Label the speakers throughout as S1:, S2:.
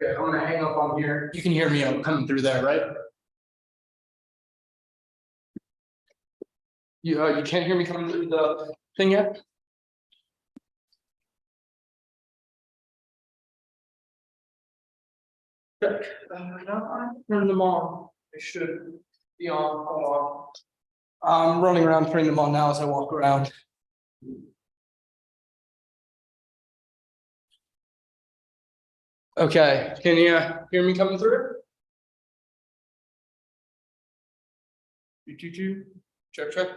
S1: Okay, I'm gonna hang up on here. You can hear me coming through there, right? You can't hear me coming through the thing yet? Check. No, turn them on. They should be on. Hold on. I'm running around turning them on now as I walk around. Okay, can you hear me coming through? Check, check.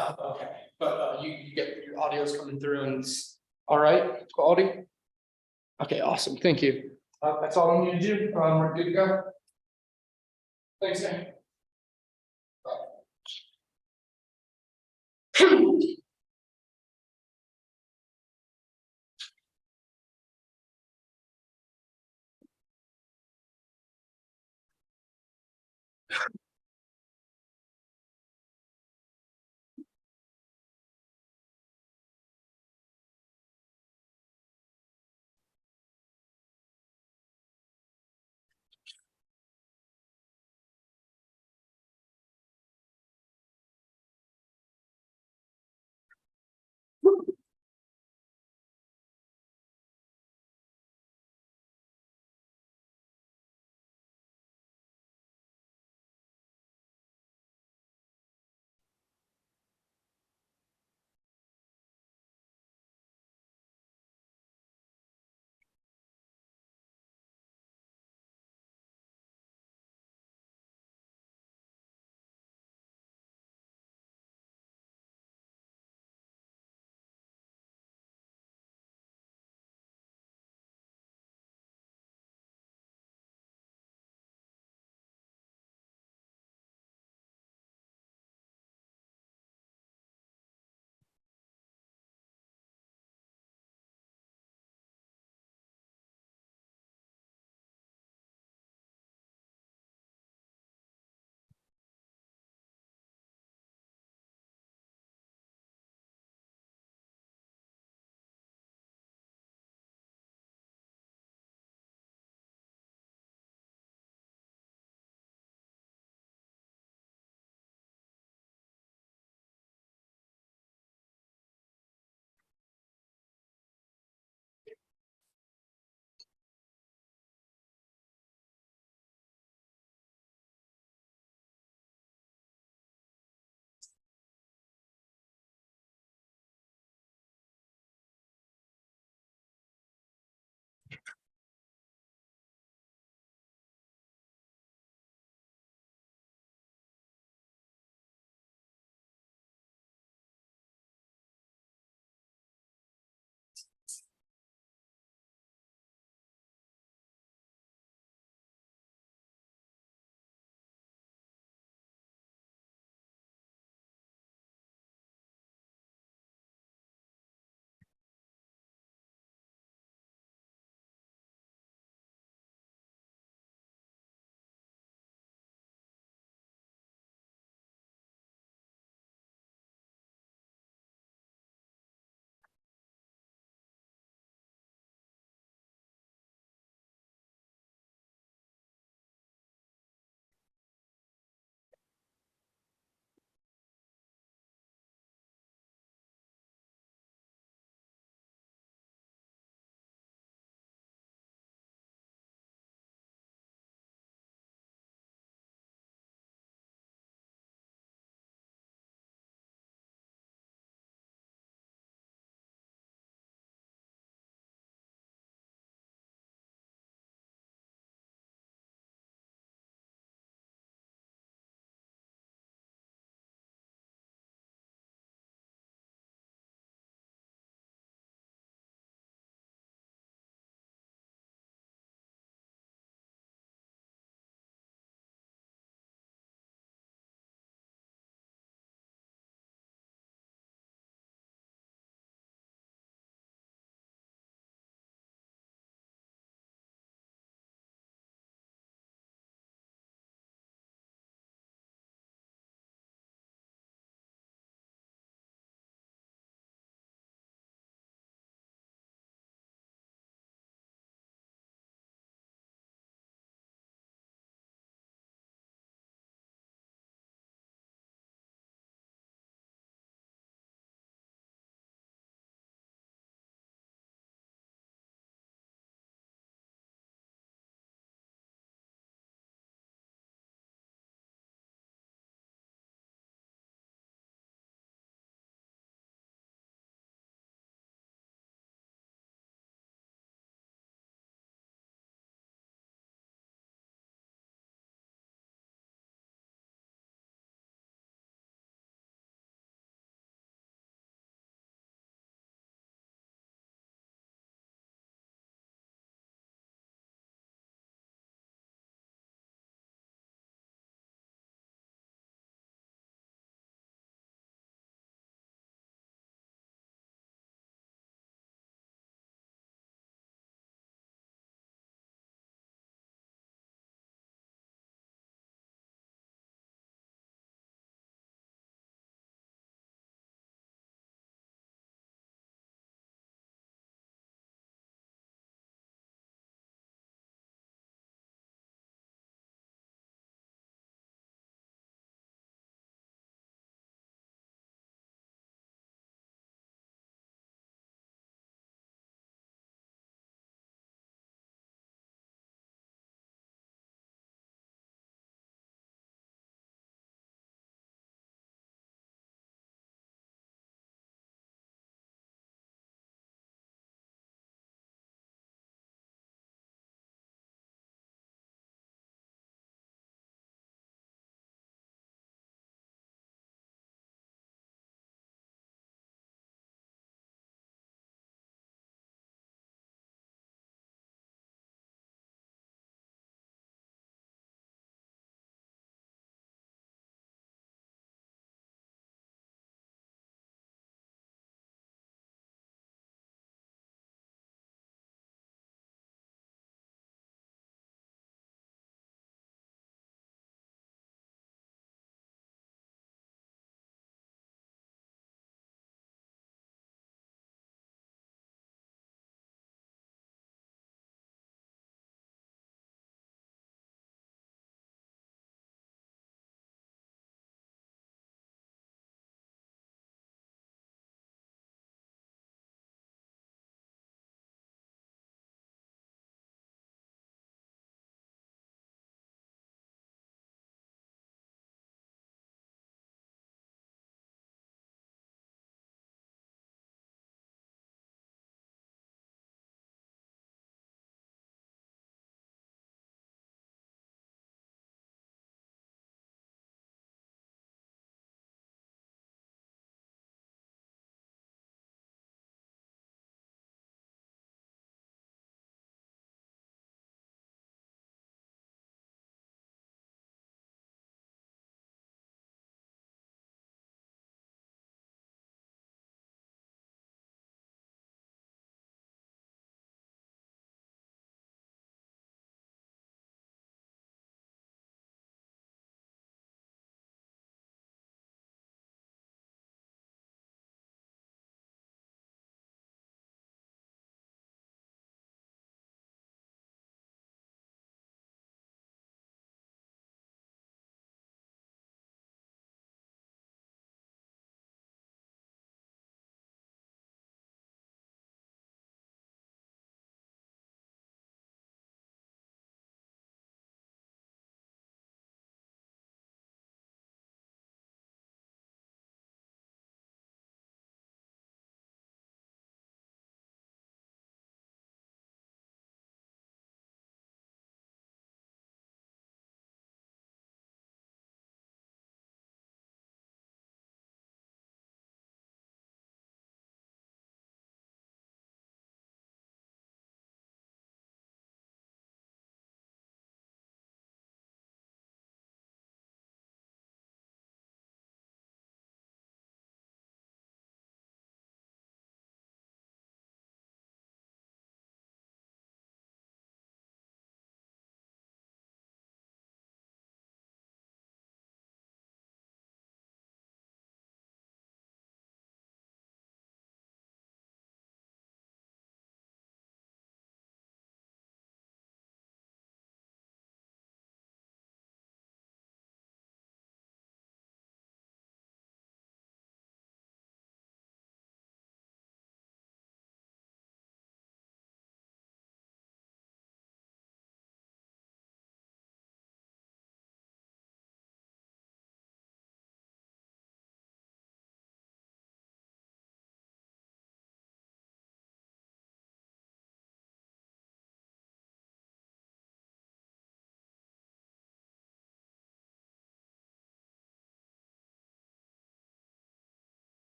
S1: Okay, but you get your audio's coming through and it's all right, quality? Okay, awesome, thank you. That's all I need to do, we're good to go. Thanks, man.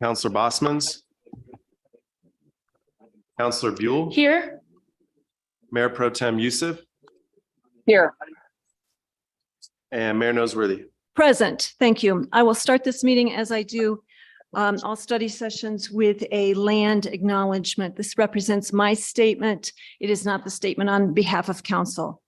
S2: Counselor Bosmans. Counselor Buell.
S3: Here.
S2: Mayor Pro Tem Youssef
S4: Here.
S2: and Mayor Noseworthy.
S3: Present. Thank you. I will start this meeting as I do all study sessions with a land acknowledgement. This represents my statement. It is not the statement on behalf of council.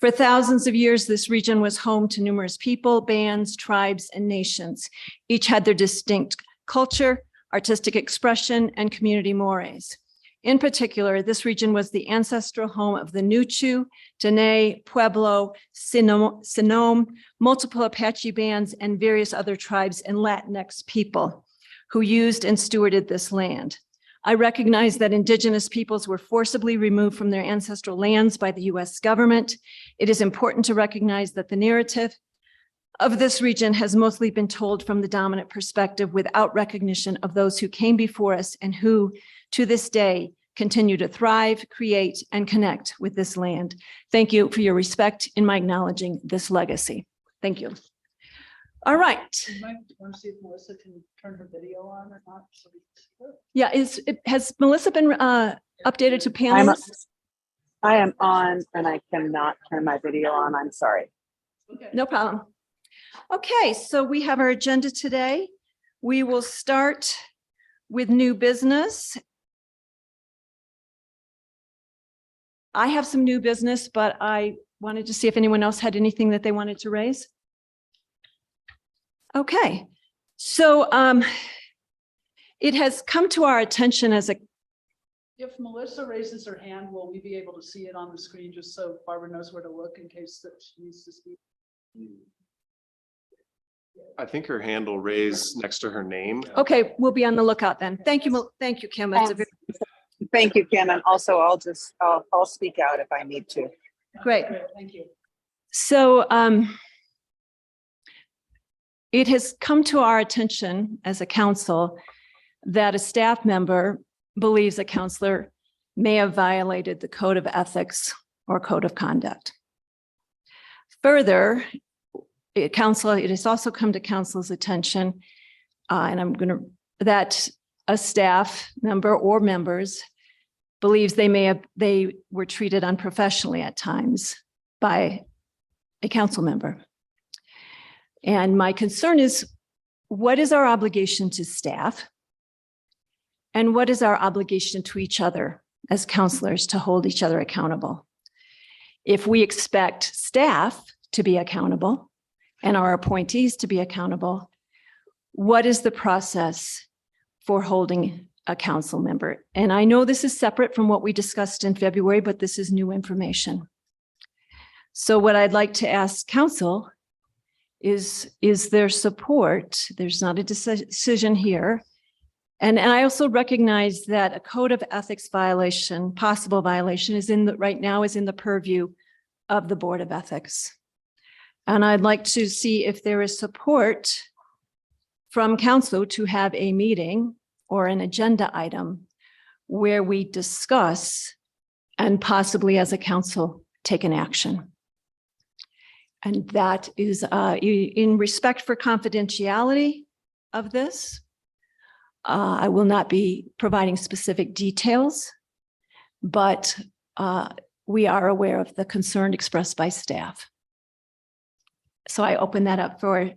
S3: For thousands of years, this region was home to numerous people, bands, tribes, and nations. Each had their distinct culture, artistic expression, and community mores. In particular, this region was the ancestral home of the Nuchu, Dene, Pueblo, Sinome, multiple Apache bands, and various other tribes and Latinx people who used and stewarded this land. I recognize that indigenous peoples were forcibly removed from their ancestral lands by the US government. It is important to recognize that the narrative of this region has mostly been told from the dominant perspective without recognition of those who came before us and who, to this day, continue to thrive, create, and connect with this land. Thank you for your respect in my acknowledging this legacy. Thank you. All right.
S4: You might want to see if Melissa can turn her video on or not. So we can see her.
S3: Yeah, has Melissa been updated to panelists?
S5: I am on and I cannot turn my video on. I'm sorry.
S4: Okay.
S3: No problem. Okay, so we have our agenda today. We will start with new business. I have some new business, but I wanted to see if anyone else had anything that they wanted to raise. Okay, so it has come to our attention as a,
S4: If Melissa raises her hand, will we be able to see it on the screen just so Barbara knows where to look in case that she needs to speak?
S2: I think her hand will raise next to her name.
S3: okay, we'll be on the lookout then. Thank you, thank you, Kim. That's a very
S5: Thank you, Kim. And also I'll speak out if I need to.
S3: great.
S4: Thank you.
S3: So it has come to our attention as a council that a staff member believes a counselor may have violated the code of ethics or code of conduct. Further, it has also come to council's attention, that a staff member or members believes they were treated unprofessionally at times by a council member. And my concern is, what is our obligation to staff? And what is our obligation to each other as counselors to hold each other accountable? If we expect staff to be accountable and our appointees to be accountable, what is the process for holding a council member? And I know this is separate from what we discussed in February, but this is new information. So what I'd like to ask council is there support? There's not a decision here. And I also recognize that a code of ethics violation, possible violation, right now is in the purview of the Board of Ethics. And I'd like to see if there is support from council to have a meeting or an agenda item where we discuss and possibly as a council take an action. And that is in respect for confidentiality of this. I will not be providing specific details, but we are aware of the concern expressed by staff. So I open that up for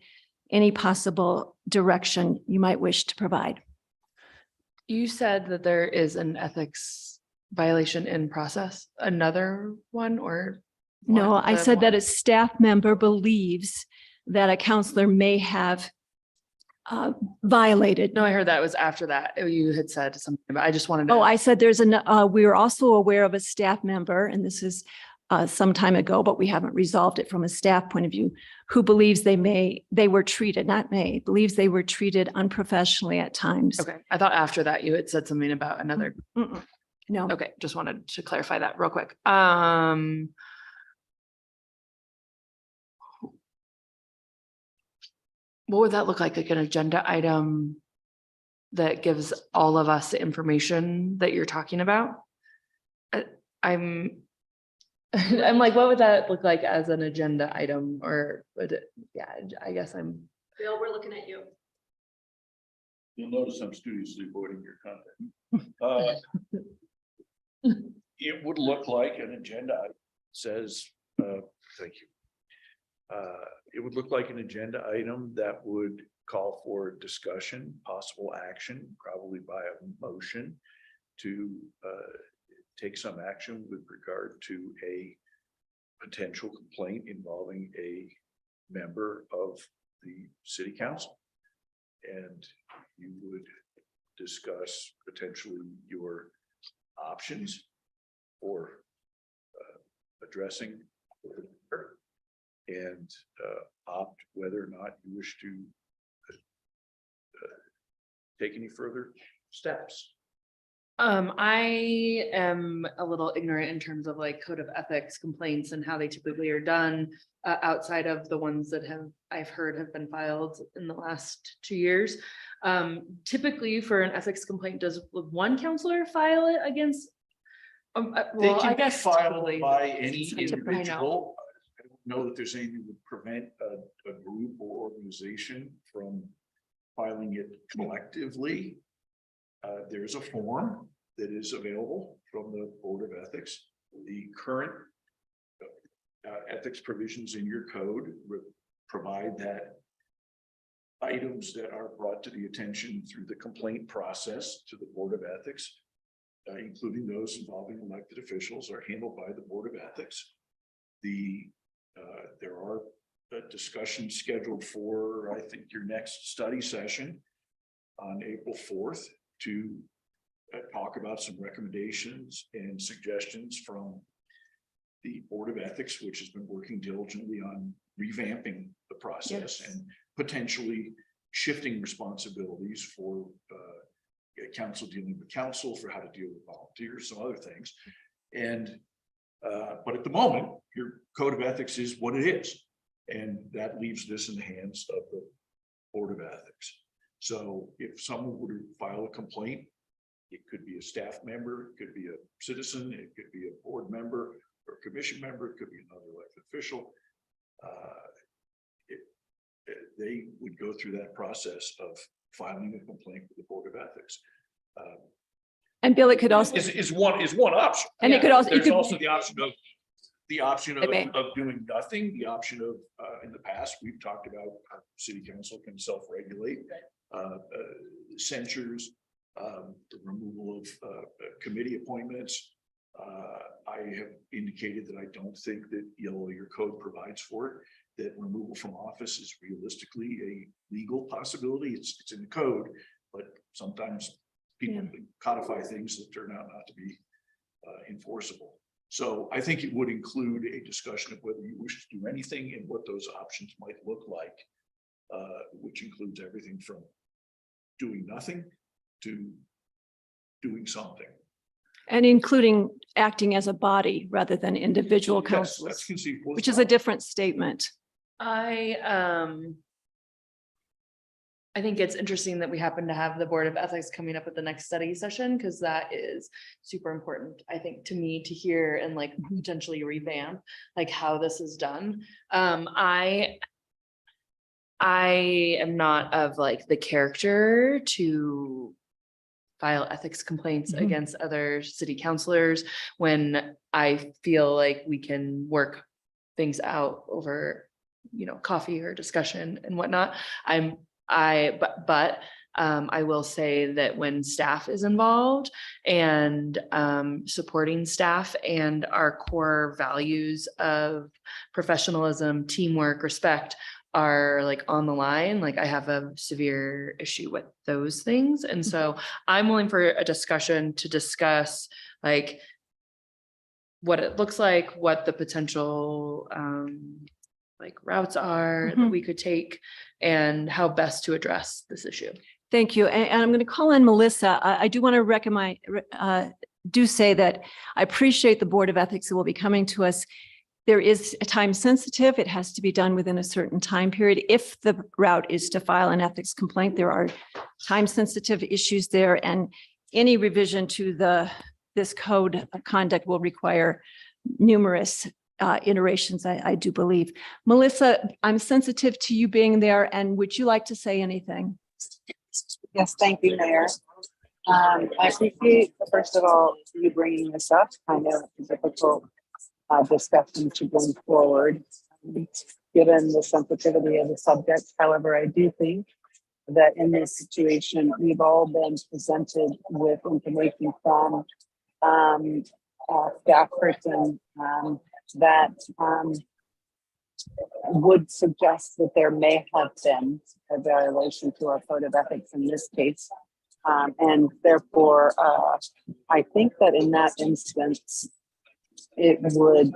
S3: any possible direction you might wish to provide.
S6: You said that there is an ethics violation in process, another one or?
S3: No,
S6: what?
S3: I
S6: The
S3: said that
S6: one-
S3: a staff member believes that a counselor may have violated.
S6: No, I heard that was after that. You had said something, but I just wanted to.
S3: Oh, I said we were also aware of a staff member, and this is some time ago, but we haven't resolved it from a staff point of view, who believes believes they were treated unprofessionally at times.
S6: Okay, I thought after that you had said something about another.
S3: Mm-mm. No.
S6: Okay, just wanted to clarify that real quick. What would that look like an agenda item that gives all of us the information that you're talking about? I'm I'm like, what would that look like as an agenda item or would it, yeah, I guess I'm.
S3: Bill, we're looking at you.
S7: You'll notice I'm studiously avoiding your content. It would look like an agenda item says, thank you. It would look like an agenda item that would call for discussion, possible action, probably by a motion to take some action with regard to a potential complaint involving a member of the city council. And you would discuss potentially your options for addressing the matter and opt whether or not you wish to take any further steps.
S6: I am a little ignorant in terms of like code of ethics complaints and how they typically are done outside of the ones that I've heard have been filed in the last 2 years. Typically for an ethics complaint, does one counselor file it against?
S7: They
S6: Well, I
S7: can be
S6: guess
S7: filed
S6: typically-
S7: by any
S6: I know.
S7: individual. I don't know that there's anything that would prevent a group or organization from filing it collectively. There's a form that is available from the Board of Ethics. The current ethics provisions in your code provide that items that are brought to the attention through the complaint process to the Board of Ethics, including those involving elected officials, are handled by the Board of Ethics. There are discussions scheduled for, I think, your next study session on April 4th to talk about some recommendations and suggestions from the Board of Ethics, which has been working diligently on revamping the process and potentially shifting responsibilities for council dealing with council, for how to deal with volunteers, some other things. And but at the moment, your code of ethics is what it is. And that leaves this in the hands of the Board of Ethics. So if someone were to file a complaint, it could be a staff member, it could be a citizen, it could be a board member or a commission member, it could be another elected official. They would go through that process of filing a complaint with the Board of Ethics.
S3: And Bill, it could also,
S7: Is one option.
S3: and it could also, you
S7: There's
S3: could,
S7: also the option
S3: Okay.
S7: of doing nothing, the option of, in the past, we've talked about how city council can self-regulate. Censures, the removal of committee appointments. I have indicated that I don't think that your code provides for it, that removal from office is realistically a legal possibility. It's in the code, but sometimes people codify things that turn out not to be enforceable. So I think it would include a discussion of whether you wish to do anything and what those options might look like, which includes everything from doing nothing to doing something.
S3: and including acting as a body rather than individual
S7: Yes,
S3: councils,
S7: that's conceivable. as
S3: which is a
S7: well.
S3: different statement.
S6: I think it's interesting that we happen to have the Board of Ethics coming up at the next study session, because that is super important, I think, to me to hear and like potentially revamp like how this is done. I am not of like the character to file ethics complaints
S3: Mhm.
S6: against other city councilors when I feel like we can work things out over, coffee or discussion and whatnot. But I will say that when staff is involved and supporting staff and our core values of professionalism, teamwork, respect are like on the line, like I have a severe issue with those things. And so I'm willing for a discussion to discuss like what it looks like, what the potential like routes are that
S3: Mhm.
S6: we could take and how best to address this issue.
S3: Thank you. And I'm going to call in Melissa. I do want to recommend, do say that I appreciate the Board of Ethics that will be coming to us. There is a time sensitive. It has to be done within a certain time period. If the route is to file an ethics complaint, there are time sensitive issues there, and any revision to this code of conduct will require numerous iterations, I do believe. Melissa, I'm sensitive to you being there, and would you like to say anything?
S5: Yes, thank you, Mayor. I appreciate, first of all, you bringing this up. I know it's a difficult discussion to bring forward, given the sensitivity of the subject. However, I do think that in this situation, we've all been presented with information from a staff person that would suggest that there may have been a violation to our code of ethics in this case. And therefore, I think that in that instance, it would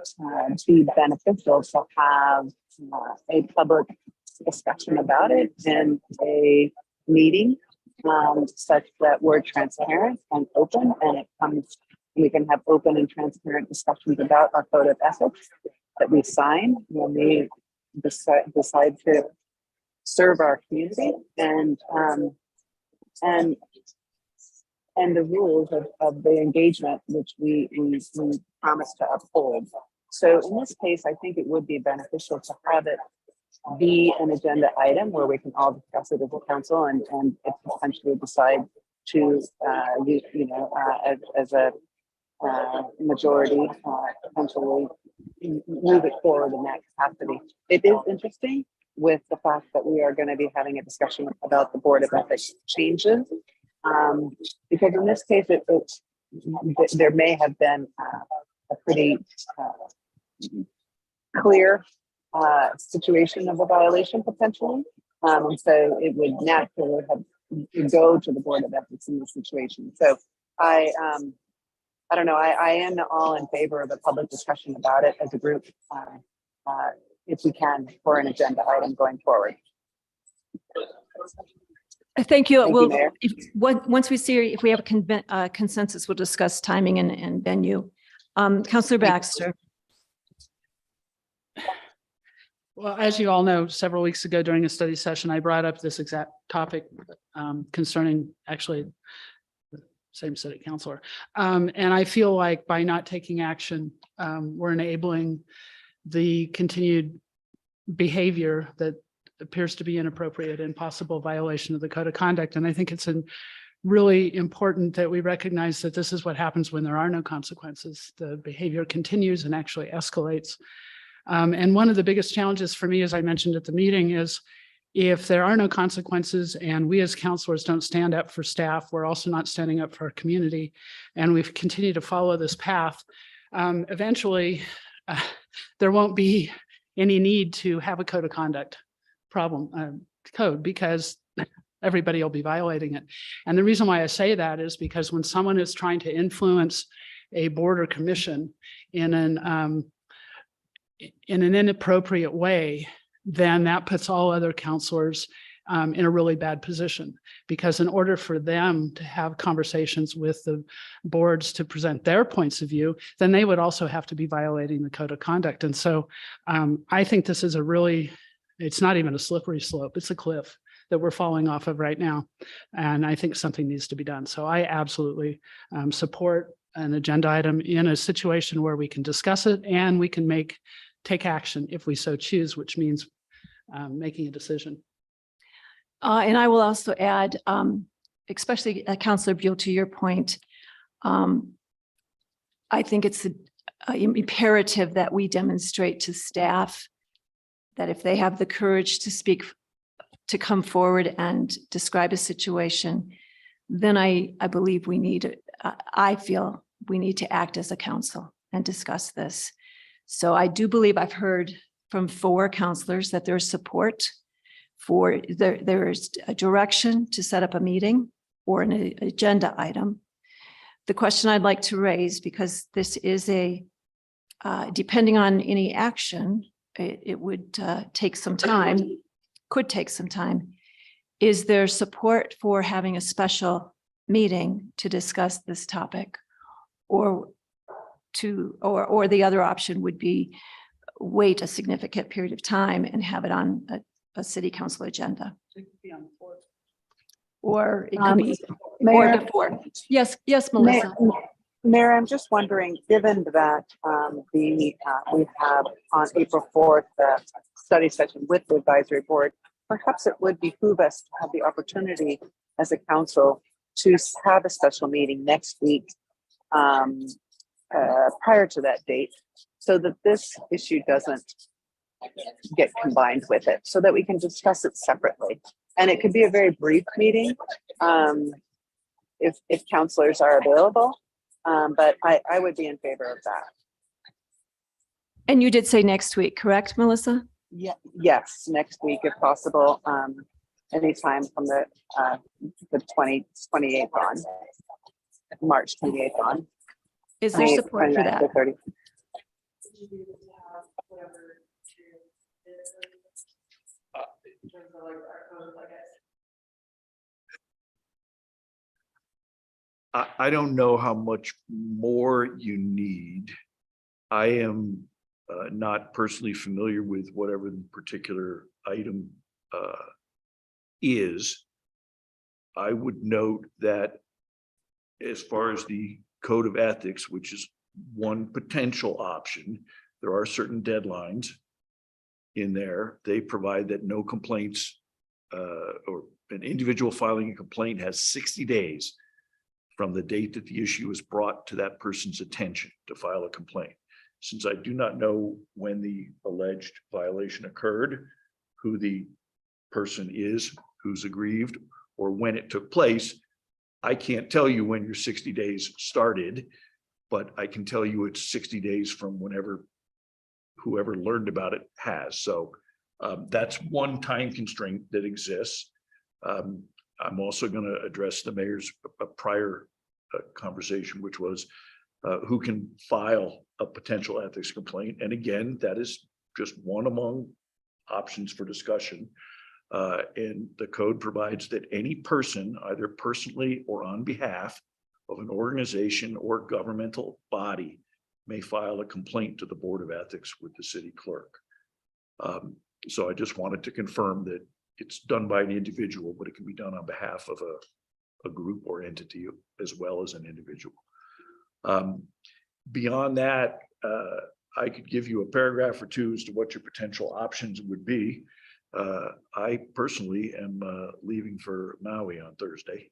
S5: be beneficial to have a public discussion about it in a meeting such that we're transparent and open, and we can have open and transparent discussions about our code of ethics that we sign when we decide to serve our community, and the rules of the engagement which we promise to uphold. So in this case, I think it would be beneficial to have it be an agenda item where we can all discuss it as a council and if potentially decide to as a majority potentially move it forward in that capacity. It is interesting with the fact that we are going to be having a discussion about the Board of Ethics changes, because in this case, there may have been a pretty clear situation of a violation potentially, and so it would naturally have to go to the Board of Ethics in this situation. So I don't know. I am all in favor of a public discussion about it as a group, if we can, for an agenda item going forward.
S3: Thank you.
S5: Thank you,
S3: We'll,
S5: Mayor.
S3: once we see if we have a consensus, we'll discuss timing and venue. Councillor Baxter.
S4: Well, as you all know, several weeks ago during a study session, I brought up this exact topic concerning actually the same city councilor. And I feel like by not taking action, we're enabling the continued behavior that appears to be inappropriate and possible violation of the code of conduct. And I think it's really important that we recognize that this is what happens when there are no consequences. The behavior continues and actually escalates. And one of the biggest challenges for me, as I mentioned at the meeting, is if there are no consequences and we as counselors don't stand up for staff, we're also not standing up for our community, and we've continued to follow this path, eventually there won't be any need to have a code of conduct code, because everybody will be violating it. And the reason why I say that is because when someone is trying to influence a board or commission in an inappropriate way, then that puts all other counselors in a really bad position, because in order for them to have conversations with the boards to present their points of view, then they would also have to be violating the code of conduct. And so I think this is it's not even a slippery slope, it's a cliff that we're falling off of right now. And I think something needs to be done. So I absolutely support an agenda item in a situation where we can discuss it and we can take action if we so choose, which means making a decision.
S3: And I will also add, especially Councillor Buell, to your point, I think it's imperative that we demonstrate to staff that if they have the courage to come forward and describe a situation, then I believe I feel we need to act as a council and discuss this. So I do believe I've heard from 4 councillors that there's support for there's a direction to set up a meeting or an agenda item. The question I'd like to raise, because this is depending on any action, it would take some time, could take some time. Is there support for having a special meeting to discuss this topic? Or the other option would be wait a significant period of time and have it on a city council agenda?
S4: It could be on the 4th.
S3: Or it could be or
S5: Mayor,
S3: before. Yes, Melissa.
S5: Mayor, I'm just wondering, given that we have on April 4th, the study session with the advisory board, perhaps it would behoove us to have the opportunity as a council to have a special meeting next week prior to that date, so that this issue doesn't get combined with it, so that we can discuss it separately. And it could be a very brief meeting if counselors are available. But I would be in favor of that.
S3: And you did say next week, correct, Melissa?
S5: Yeah, yes, next week if possible. Anytime from the 28th on, March 28th on.
S3: Is there support for that?
S5: 30.
S7: I don't know how much more you need. I am not personally familiar with whatever the particular item is. I would note that as far as the code of ethics, which is one potential option, there are certain deadlines in there. They provide that no complaints or an individual filing a complaint has 60 days from the date that the issue is brought to that person's attention to file a complaint. Since I do not know when the alleged violation occurred, who the person is who's aggrieved, or when it took place, I can't tell you when your 60 days started, but I can tell you it's 60 days from whenever whoever learned about it has. So that's one time constraint that exists. I'm also going to address the mayor's prior conversation, which was who can file a potential ethics complaint. And again, that is just one among options for discussion. And the code provides that any person, either personally or on behalf of an organization or governmental body, may file a complaint to the Board of Ethics with the city clerk. So I just wanted to confirm that it's done by an individual, but it can be done on behalf of a group or entity as well as an individual. Beyond that, I could give you a paragraph or two as to what your potential options would be. I personally am leaving for Maui on Thursday,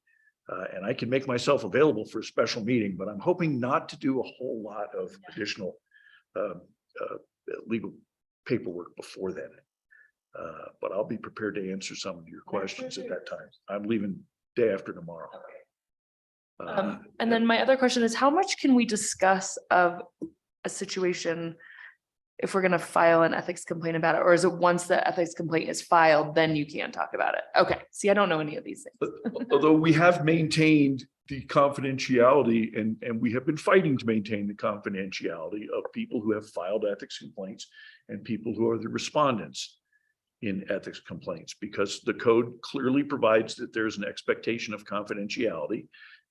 S7: and I can make myself available for a special meeting, but I'm hoping not to do a whole lot of additional legal paperwork before then. But I'll be prepared to answer some of your questions at that time. I'm leaving day after tomorrow.
S6: And then my other question is, how much can we discuss of a situation if we're gonna file an ethics complaint about it? Or is it once the ethics complaint is filed, then you can't talk about it? Okay, see, I don't know any of these things.
S7: Although we have maintained the confidentiality and we have been fighting to maintain the confidentiality of people who have filed ethics complaints and people who are the respondents in ethics complaints, because the code clearly provides that there's an expectation of confidentiality,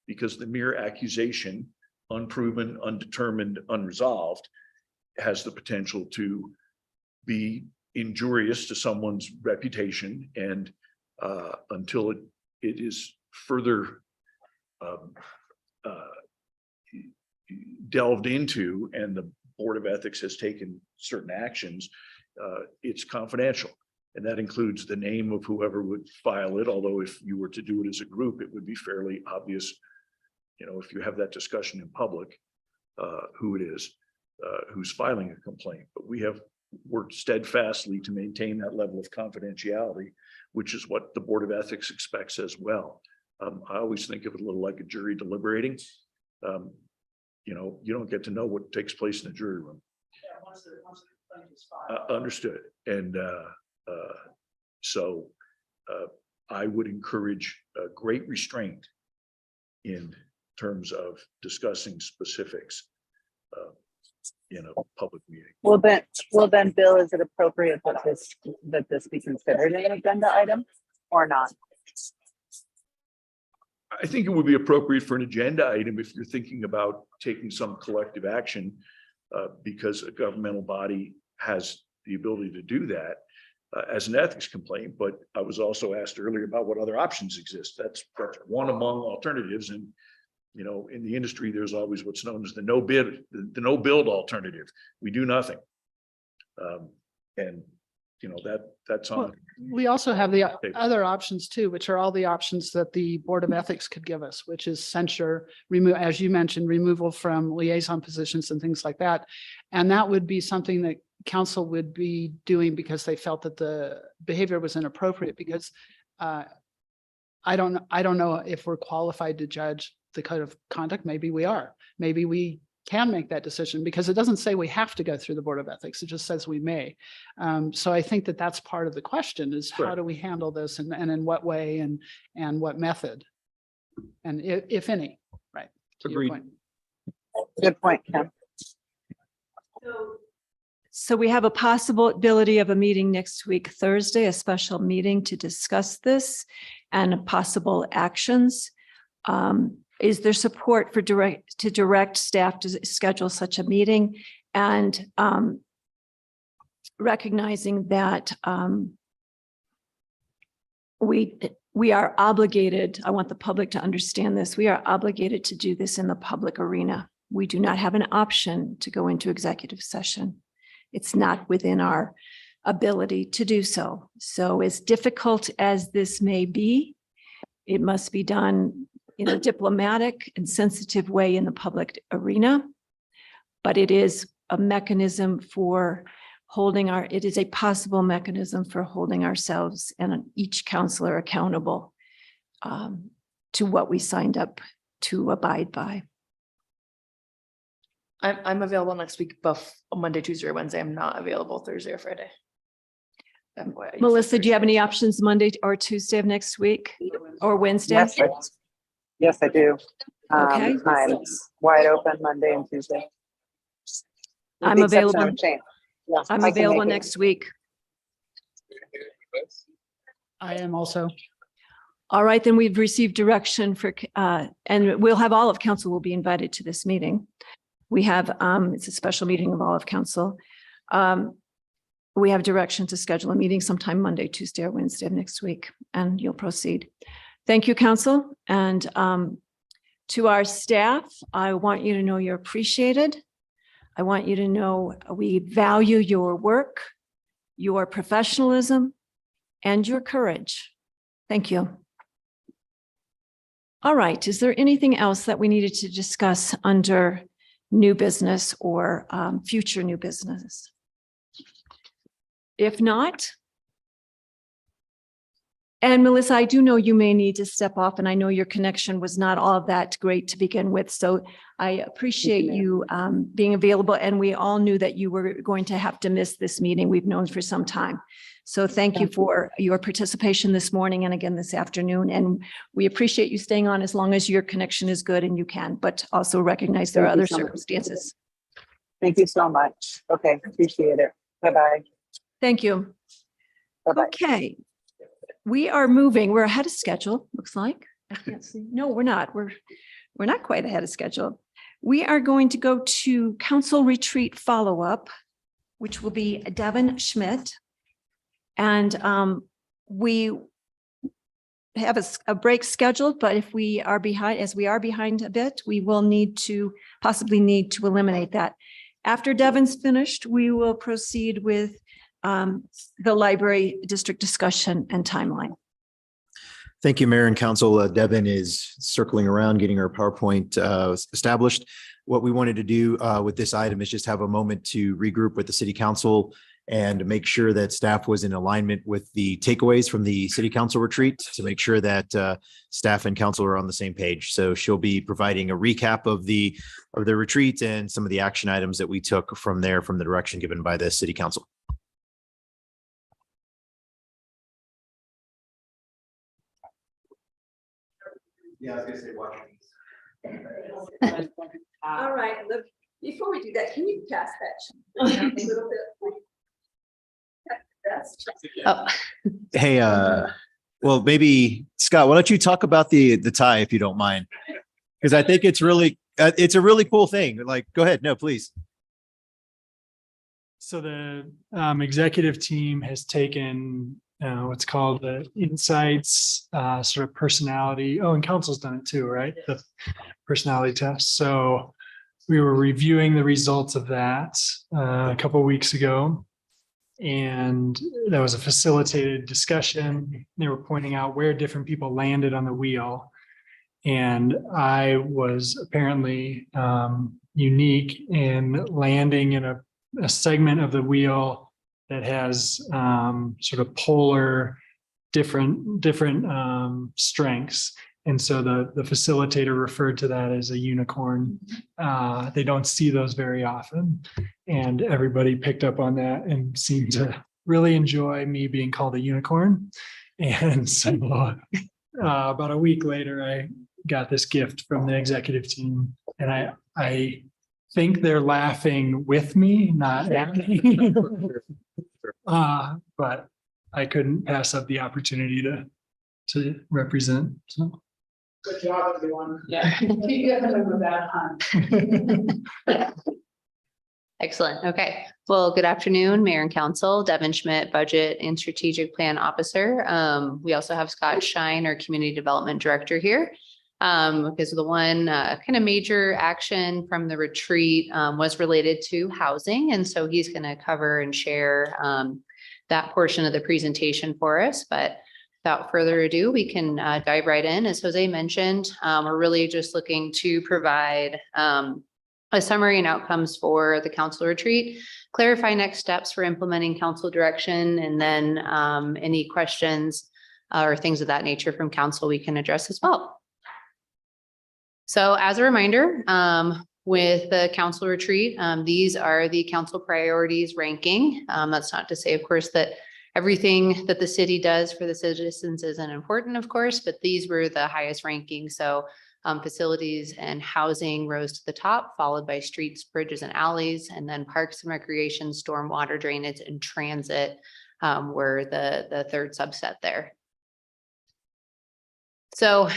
S7: because the mere accusation, unproven, undetermined, unresolved, has the potential to be injurious to someone's reputation. And until it is further delved into and the Board of Ethics has taken certain actions, it's confidential. And that includes the name of whoever would file it. Although if you were to do it as a group, it would be fairly obvious, you know, if you have that discussion in public, who it is, who's filing a complaint. But we have worked steadfastly to maintain that level of confidentiality, which is what the Board of Ethics expects as well. I always think of it a little like a jury deliberating. You know, you don't get to know what takes place in the jury room. Understood. And so I would encourage great restraint in terms of discussing specifics in a public meeting.
S5: Well, then, Bill, is it appropriate that this be considered an agenda item or not?
S7: I think it would be appropriate for an agenda item if you're thinking about taking some collective action, because a governmental body has the ability to do that as an ethics complaint. But I was also asked earlier about what other options exist. That's one among alternatives. And You know, in the industry, there's always what's known as the no bid, the no build alternative. We do nothing. And, you know, that's on.
S4: We also have the other options too, which are all the options that the Board of Ethics could give us, which is censure, remove, as you mentioned, removal from liaison positions and things like that. And that would be something that council would be doing because they felt that the behavior was inappropriate, because I don't know if we're qualified to judge the code of conduct. Maybe we are. Maybe we can make that decision, because it doesn't say we have to go through the Board of Ethics. It just says we may. So I think that that's part of the question, is how
S7: Right.
S4: do we handle this, and in what way, and what method? And if any, right? To your
S2: Agreed.
S4: point.
S5: Good point, Ken.
S3: So we have a possibility of a meeting next week, Thursday, a special meeting to discuss this and possible actions. Is there support for direct staff to schedule such a meeting, and recognizing that we are obligated, I want the public to understand this, we are obligated to do this in the public arena. We do not have an option to go into executive session. It's not within our ability to do so. So as difficult as this may be, it must be done in a diplomatic and sensitive way in the public arena. But it is a mechanism for it is a possible mechanism for holding ourselves and each counselor accountable to what we signed up to abide by.
S6: I'm available next week, Monday, Tuesday, or Wednesday. I'm not available Thursday or Friday.
S3: Melissa, do you have any options Monday or Tuesday of next week or Wednesday?
S5: Yes, I do.
S3: Okay.
S5: I'm wide open Monday and Tuesday. With
S3: I'm
S5: the exception
S3: available.
S5: of Shane. Yeah,
S3: I'm
S5: I can
S3: available
S5: make it.
S3: next week.
S4: I am also.
S3: All right, then we've received direction for, and we'll have all of council will be invited to this meeting. We have, it's a special meeting of all of council. We have direction to schedule a meeting sometime Monday, Tuesday, or Wednesday of next week, and you'll proceed. Thank you, council. And to our staff, I want you to know you're appreciated. I want you to know we value your work, your professionalism, and your courage. Thank you. All right, is there anything else that we needed to discuss under new business or future new business? If not, and Melissa, I do know you may need to step off, and I know your connection was not all that great to begin with. So I appreciate you being available, and we all knew that you were going to have to miss this meeting. We've known for some time. So thank you for your participation this morning and again this afternoon. And we appreciate you staying on as long as your connection is good and you can, but also recognize there are
S5: Thank you
S3: other
S5: so much.
S3: circumstances.
S5: Thank you so much. Okay, appreciate it. Bye-bye.
S3: Thank you.
S5: Bye-bye.
S3: Okay. We are moving. We're ahead of schedule, looks like. I can't see. No, we're not. We're not quite ahead of schedule. We are going to go to council retreat follow-up, which will be Devin Schmidt. And we have a break scheduled, but if we are behind, as we are behind a bit, we will possibly need to eliminate that. After Devin's finished, we will proceed with the library district discussion and timeline.
S8: Thank you, Mayor and Council. Devin is circling around, getting our PowerPoint established. What we wanted to do with this item is just have a moment to regroup with the City Council and make sure that staff was in alignment with the takeaways from the City Council retreat, to make sure that staff and council are on the same page. So she'll be providing a recap of the retreat and some of the action items that we took from there, from the direction given by the City Council. Yeah, I was gonna say watch.
S3: All right, before we do that, can you pass that a little bit?
S6: Oh,
S8: Hey, well, maybe Scott, why don't you talk about the tie if you don't mind? Because I think it's a really cool thing. Like, go ahead. No, please.
S9: So the executive team has taken what's called the insights, sort of personality. Oh, and council's done it too, right? The personality test. So we were reviewing the results of that a couple of weeks ago. And that was a facilitated discussion. They were pointing out where different people landed on the wheel. And I was apparently unique in landing in a segment of the wheel that has sort of polar different strengths. And so the facilitator referred to that as a unicorn. They don't see those very often. And everybody picked up on that and seemed to really enjoy me being called a unicorn. And so about a week later, I got this gift from the executive team. And I think they're laughing with me, not at me. But I couldn't pass up the opportunity to represent. So.
S4: Good job, everyone. Yeah. Keep getting them without time.
S10: Excellent. Okay. Well, good afternoon, Mayor and Council. Devin Schmidt, Budget and Strategic Plan Officer. We also have Scott Shine, our Community Development Director here. Because the one kind of major action from the retreat was related to housing. And so he's going to cover and share that portion of the presentation for us. But without further ado, we can dive right in. As Jose mentioned, we're really just looking to provide a summary and outcomes for the council retreat, clarify next steps for implementing council direction, and then any questions or things of that nature from council we can address as well. So as a reminder, with the council retreat, these are the council priorities ranking. That's not to say, of course, that everything that the city does for the citizens isn't important, of course, but these were the highest ranking. So facilities and housing rose to the top, followed by streets, bridges, and alleys, and then parks and recreation, stormwater drainage, and transit were the third subset there. So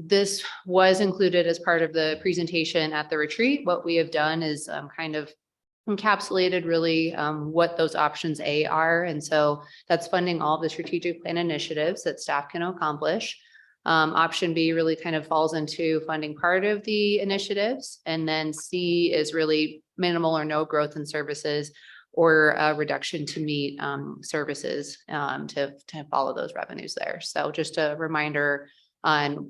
S10: this was included as part of the presentation at the retreat. What we have done is kind of encapsulated really what those options A are. And so that's funding all the strategic plan initiatives that staff can accomplish. Option B really kind of falls into funding part of the initiatives. And then C is really minimal or no growth in services or a reduction to meet services to follow those revenues there. So just a reminder on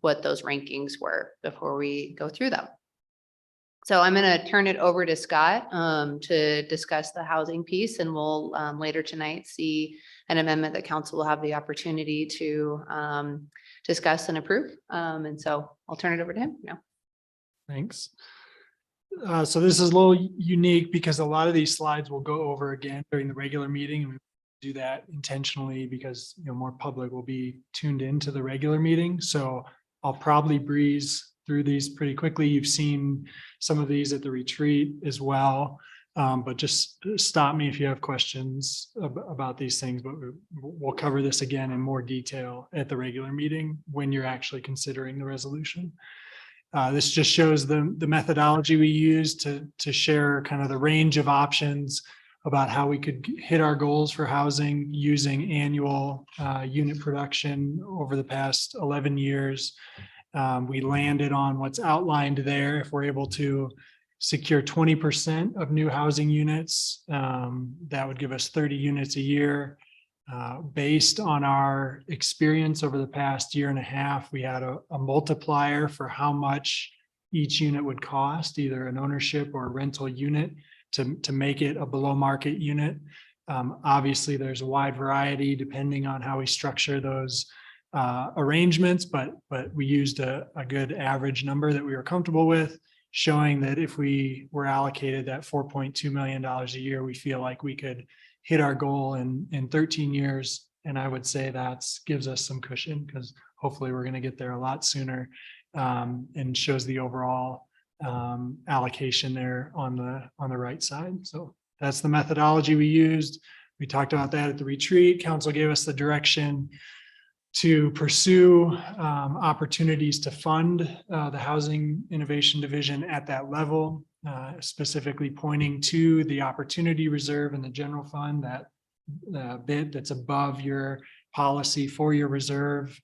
S10: what those rankings were before we go through them. So I'm going to turn it over to Scott to discuss the housing piece, and we'll later tonight see an amendment that council will have the opportunity to discuss and approve. And so I'll turn it over to him now.
S9: Thanks. So this is a little unique because a lot of these slides will go over again during the regular meeting. And we do that intentionally because more public will be tuned into the regular meeting. So I'll probably breeze through these pretty quickly. You've seen some of these at the retreat as well. But just stop me if you have questions about these things, but we'll cover this again in more detail at the regular meeting when you're actually considering the resolution. This just shows the methodology we use to share kind of the range of options about how we could hit our goals for housing using annual unit production over the past 11 years. We landed on what's outlined there. If we're able to secure 20% of new housing units, that would give us 30 units a year. Based on our experience over the past year and a half, we had a multiplier for how much each unit would cost, either an ownership or a rental unit, to make it a below market unit. Obviously, there's a wide variety depending on how we structure those arrangements, but we used a good average number that we were comfortable with, showing that if we were allocated that $4.2 million a year, we feel like we could hit our goal in 13 years. And I would say that gives us some cushion because hopefully we're going to get there a lot sooner, and shows the overall allocation there on the right side. So that's the methodology we used. We talked about that at the retreat. Council gave us the direction to pursue opportunities to fund the Housing Innovation Division at that level, specifically pointing to the Opportunity Reserve and the general fund that bit that's above your policy for your reserve.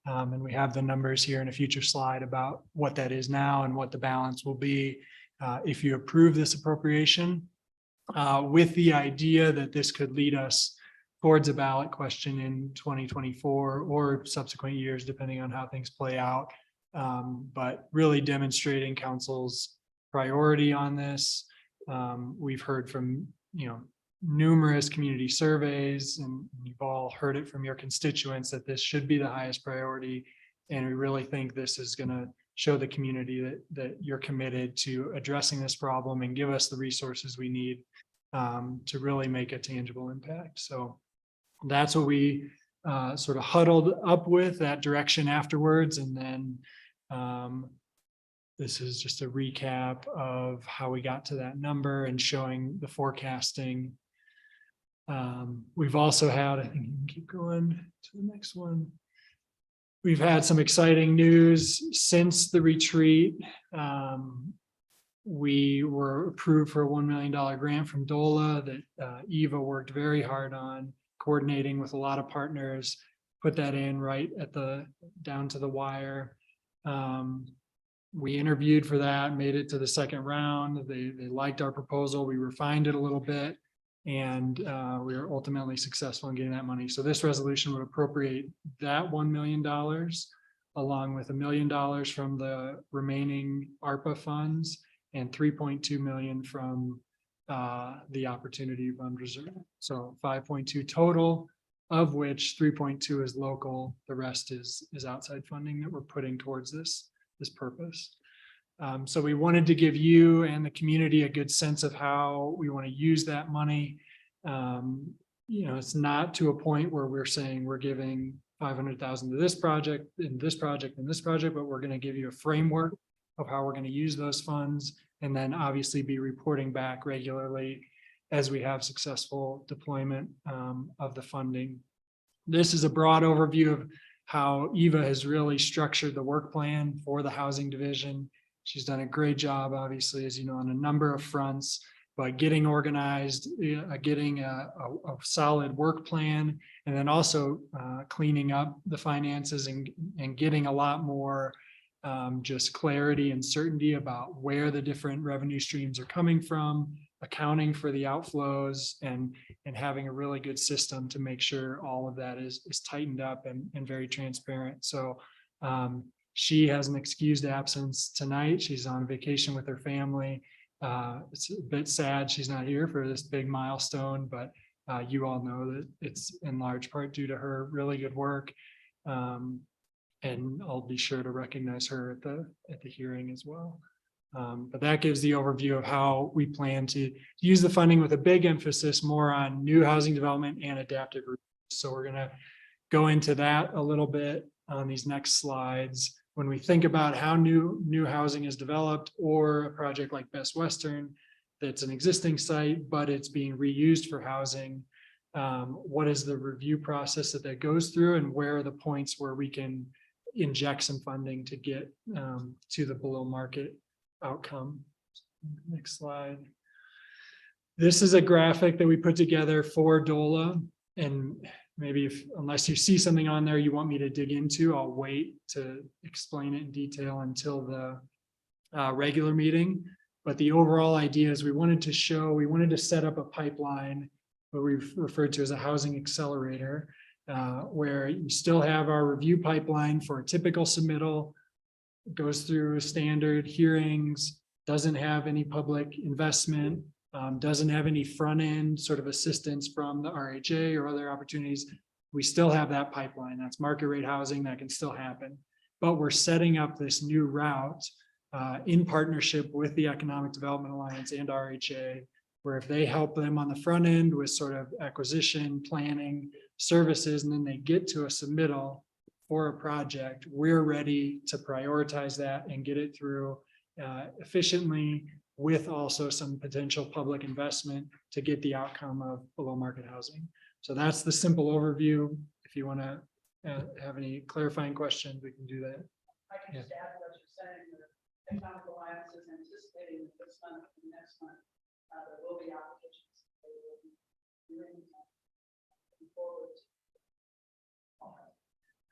S9: And we have the numbers here in a future slide about what that is now and what the balance will be if you approve this appropriation, with the idea that this could lead us towards a ballot question in 2024 or subsequent years, depending on how things play out. But really demonstrating council's priority on this. We've heard from, numerous community surveys, and you've all heard it from your constituents that this should be the highest priority. And we really think this is going to show the community that you're committed to addressing this problem and give us the resources we need to really make a tangible impact. So that's what we sort of huddled up with, that direction afterwards. And then this is just a recap of how we got to that number and showing the forecasting. We've also had, I think you can keep going to the next one. We've had some exciting news since the retreat. We were approved for a $1 million grant from DOLA that Eva worked very hard on, coordinating with a lot of partners, put that in right at down to the wire. We interviewed for that, made it to the second round. They liked our proposal. We refined it a little bit, and we were ultimately successful in getting that money. So this resolution would appropriate that $1 million along with $1 million from the remaining ARPA funds and 3.2 million from the Opportunity Fund Reserve. So 5.2 total, of which 3.2 is local. The rest is outside funding that we're putting towards this purpose. So we wanted to give you and the community a good sense of how we want to use that money. It's not to a point where we're saying we're giving 500,000 to this project, and this project, and this project, but we're going to give you a framework of how we're going to use those funds, and then obviously be reporting back regularly as we have successful deployment of the funding. This is a broad overview of how Eva has really structured the work plan for the housing division. She's done a great job, obviously, as you know, on a number of fronts, by getting organized, getting a solid work plan, and then also cleaning up the finances and getting a lot more just clarity and certainty about where the different revenue streams are coming from, accounting for the outflows, and having a really good system to make sure all of that is tightened up and very transparent. So she has an excused absence tonight. She's on vacation with her family. It's a bit sad she's not here for this big milestone, but you all know that it's in large part due to her really good work. And I'll be sure to recognize her at the hearing as well. But that gives the overview of how we plan to use the funding, with a big emphasis more on new housing development and adaptive reuse. So we're going to go into that a little bit on these next slides. When we think about how new housing is developed, or a project like Best Western, that's an existing site, but it's being reused for housing, what is the review process that goes through, and where are the points where we can inject some funding to get to the below market outcome. Next slide. This is a graphic that we put together for DOLA, and maybe unless you see something on there you want me to dig into, I'll wait to explain it in detail until the regular meeting. But the overall idea is we wanted to set up a pipeline, what we've referred to as a housing accelerator, where you still have our review pipeline for a typical submittal, goes through standard hearings, doesn't have any public investment, doesn't have any front end sort of assistance from the RHA or other opportunities. We still have that pipeline. That's market rate housing that can still happen. But we're setting up this new route in partnership with the Economic Development Alliance and RHA, where if they help them on the front end with sort of acquisition, planning, services, and then they get to a submittal for a project, we're ready to prioritize that and get it through efficiently, with also some potential public investment to get the outcome of below market housing. So that's the simple overview. If you want to have any clarifying questions, we can do that.
S4: I can just add what you're saying, the Economic Alliance is anticipating this month and next month, there will be applications.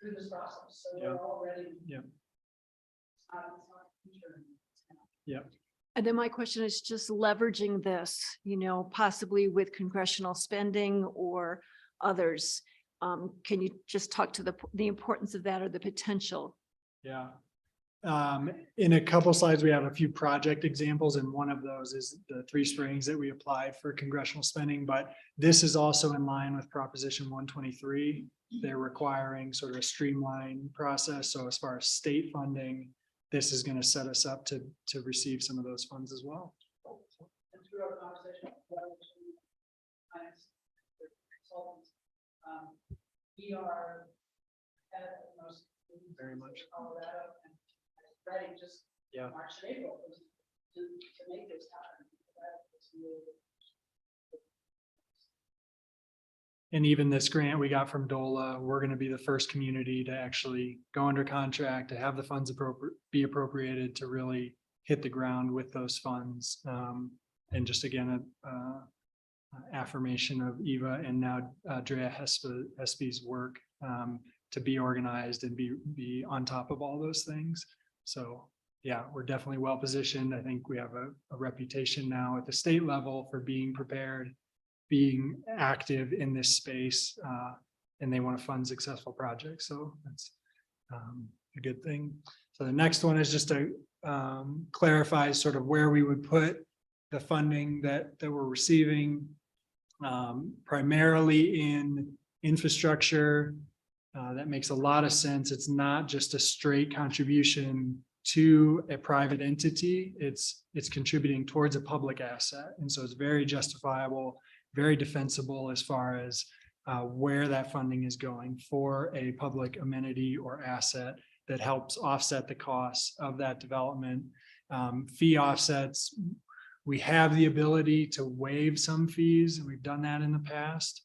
S4: through this process, so
S9: Yeah.
S4: we're already.
S9: Yeah.
S4: Yeah.
S3: And then my question is just leveraging this, possibly with congressional spending or others. Can you just talk to the importance of that or the potential?
S9: Yeah. In a couple slides, we have a few project examples, and one of those is the Three Springs that we applied for congressional spending, but this is also in line with Proposition 123. They're requiring sort of a streamlined process. So as far as state funding, this is going to set us up to receive some of those funds as well.
S4: And through our conversation, we are at the most.
S9: Very much.
S4: Colorado and ready just
S9: Yeah.
S4: March and April to make this happen.
S9: And even this grant we got from DOLA, we're going to be the first community to actually go under contract, to have the funds be appropriated to really hit the ground with those funds. And just again, affirmation of Eva and now Drea Hespy's work to be organized and be on top of all those things. So yeah, we're definitely well positioned. I think we have a reputation now at the state level for being prepared, being active in this space, and they want to fund successful projects. So that's a good thing. So the next one is just to clarify sort of where we would put the funding that we're receiving, primarily in infrastructure. That makes a lot of sense. It's not just a straight contribution to a private entity. It's contributing towards a public asset. And so it's very justifiable, very defensible as far as where that funding is going for a public amenity or asset that helps offset the costs of that development. Fee offsets, we have the ability to waive some fees, and we've done that in the past,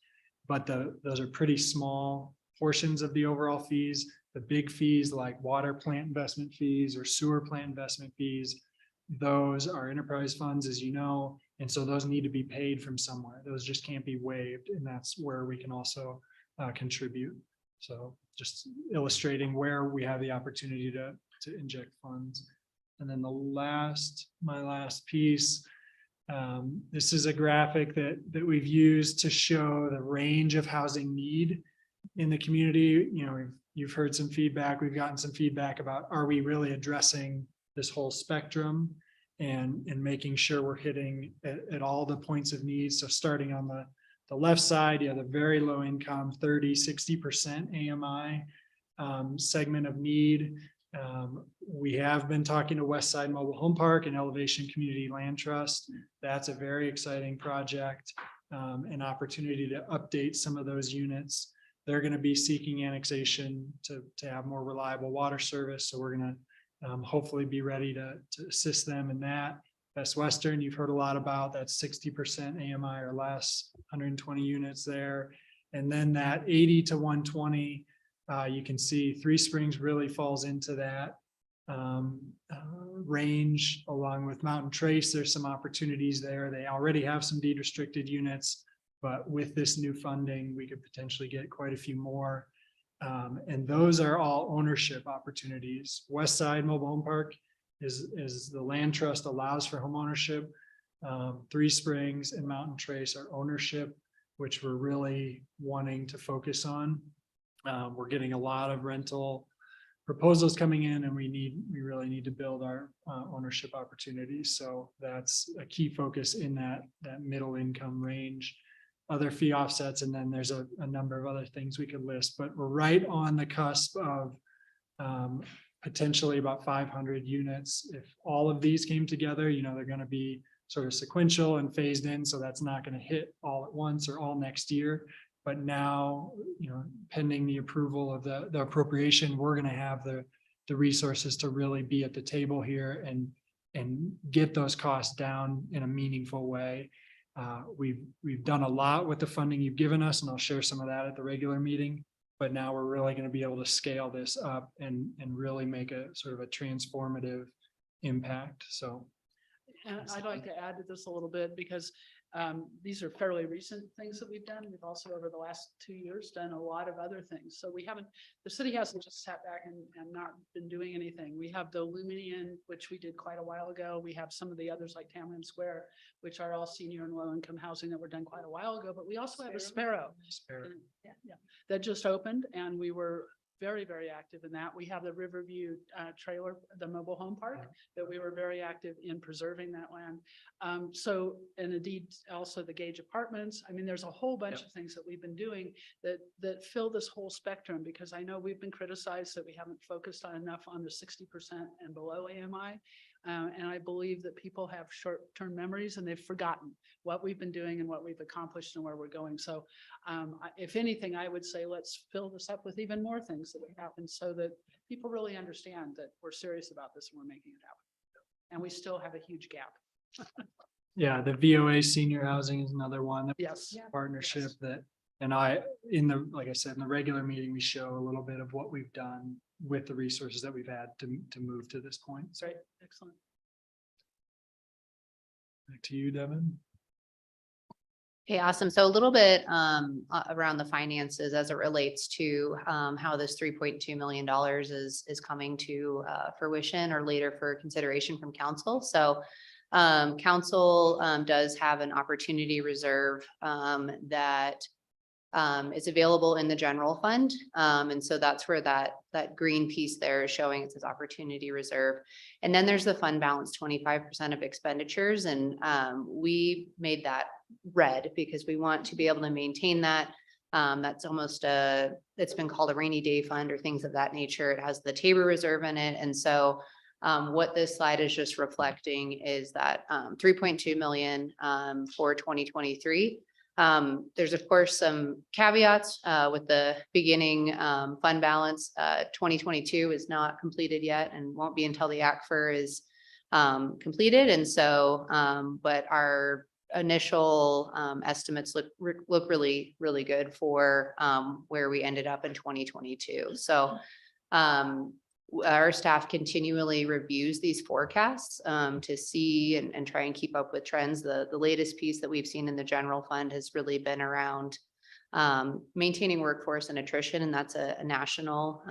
S9: but those are pretty small portions of the overall fees. The big fees like water plant investment fees or sewer plant investment fees, those are enterprise funds, as you know, and so those need to be paid from somewhere. Those just can't be waived, and that's where we can also contribute. So just illustrating where we have the opportunity to inject funds. And then my last piece, this is a graphic that we've used to show the range of housing need in the community. You've heard some feedback. We've gotten some feedback about, are we really addressing this whole spectrum and making sure we're hitting at all the points of need. So starting on the left side, you have the very low income, 30-60% AMI segment of need. We have been talking to Westside Mobile Home Park and Elevation Community Land Trust. That's a very exciting project, an opportunity to update some of those units. They're going to be seeking annexation to have more reliable water service. So we're going to hopefully be ready to assist them in that. Best Western, you've heard a lot about that 60% AMI or less, 120 units there. And then that 80 to 120, you can see Three Springs really falls into that range, along with Mountain Trace. There's some opportunities there. They already have some deed restricted units, but with this new funding, we could potentially get quite a few more. And those are all ownership opportunities. Westside Mobile Home Park is the land trust allows for home ownership. Three Springs and Mountain Trace are ownership, which we're really wanting to focus on. We're getting a lot of rental proposals coming in, and we really need to build our ownership opportunities. So that's a key focus in that middle income range. Other fee offsets, and then there's a number of other things we could list, but we're right on the cusp of potentially about 500 units. If all of these came together, they're going to be sort of sequential and phased in, so that's not going to hit all at once or all next year. But now, pending the approval of the appropriation, we're going to have the resources to really be at the table here and get those costs down in a meaningful way. We've done a lot with the funding you've given us, and I'll share some of that at the regular meeting. But now we're really going to be able to scale this up and really make a sort of a transformative impact. So
S4: And I'd like to add to this a little bit because These are fairly recent things that we've done. We've also, over the last 2 years, done a lot of other things. So we haven't, the city hasn't just sat back and not been doing anything. We have the Luminian, which we did quite a while ago. We have some of the others like Tamarind Square, which are all senior and low income housing that were done quite a while ago. But we also have a Sparrow. Yeah, that just opened, and we were very, very active in that. We have the Riverview trailer, the mobile home park, that we were very active in preserving that land. So, and indeed, also the Gage Apartments. I mean, there's a whole bunch of things that we've been doing that fill this whole spectrum, because I know we've been criticized that we haven't focused on enough on the 60% and below AMI. And I believe that people have short-term memories and they've forgotten what we've been doing and what we've accomplished and where we're going. So if anything, I would say let's fill this up with even more things that have happened so that people really understand that we're serious about this and we're making it happen. And we still have a huge gap.
S9: Yeah, the VOA senior housing is another one.
S4: Yes.
S9: Partnership
S4: Yes.
S9: that, and like I said, in the regular meeting, we show a little bit of what we've done with the resources that we've had to move to this point. So
S4: Great, excellent.
S9: back to you, Devin.
S10: Okay, awesome. So a little bit around the finances as it relates to how this $3.2 million is coming to fruition or later for consideration from council. So council does have an opportunity reserve that is available in the general fund. And so that's where that green piece there is showing it says opportunity reserve. And then there's the fund balance, 25% of expenditures. And we made that red because we want to be able to maintain that. That's almost it's been called a rainy day fund or things of that nature. It has the Tabor reserve in it. And so what this slide is just reflecting is that 3.2 million for 2023. There's of course some caveats with the beginning fund balance. 2022 is not completed yet and won't be until the ACFR is completed. And so, but our initial estimates look really, really good for where we ended up in 2022. So our staff continually reviews these forecasts to see and try and keep up with trends. The latest piece that we've seen in the general fund has really been around maintaining workforce and attrition, and that's a national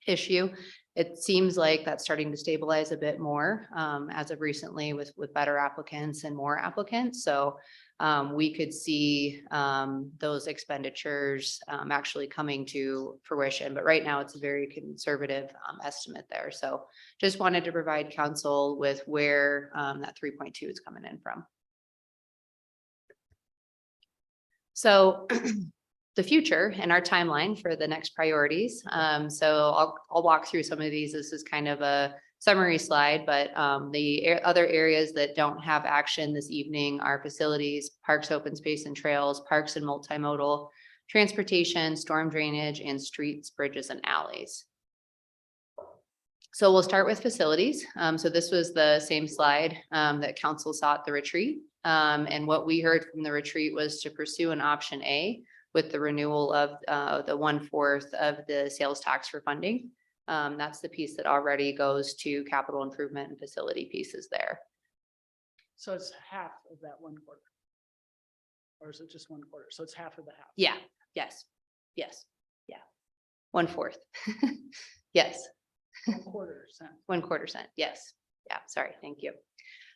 S10: issue. It seems like that's starting to stabilize a bit more as of recently with better applicants and more applicants. So we could see those expenditures actually coming to fruition. But right now it's a very conservative estimate there. So just wanted to provide council with where that 3.2 is coming in from. So the future and our timeline for the next priorities. So I'll walk through some of these. This is kind of a summary slide, but the other areas that don't have action this evening are facilities, parks, open space and trails, parks and multimodal, transportation, storm drainage, and streets, bridges, and alleys. So we'll start with facilities. So this was the same slide that council saw at the retreat. And what we heard from the retreat was to pursue an option A with the renewal of the 1/4 of the sales tax for funding. That's the piece that already goes to capital improvement and facility pieces there.
S4: So it's half of that 1/4. Or is it just 1/4? So it's half of the half.
S10: Yeah, yes, yeah. 1/4. Yes.
S4: 1/4%.
S10: 1/4 cent, yes. Yeah, sorry, thank you.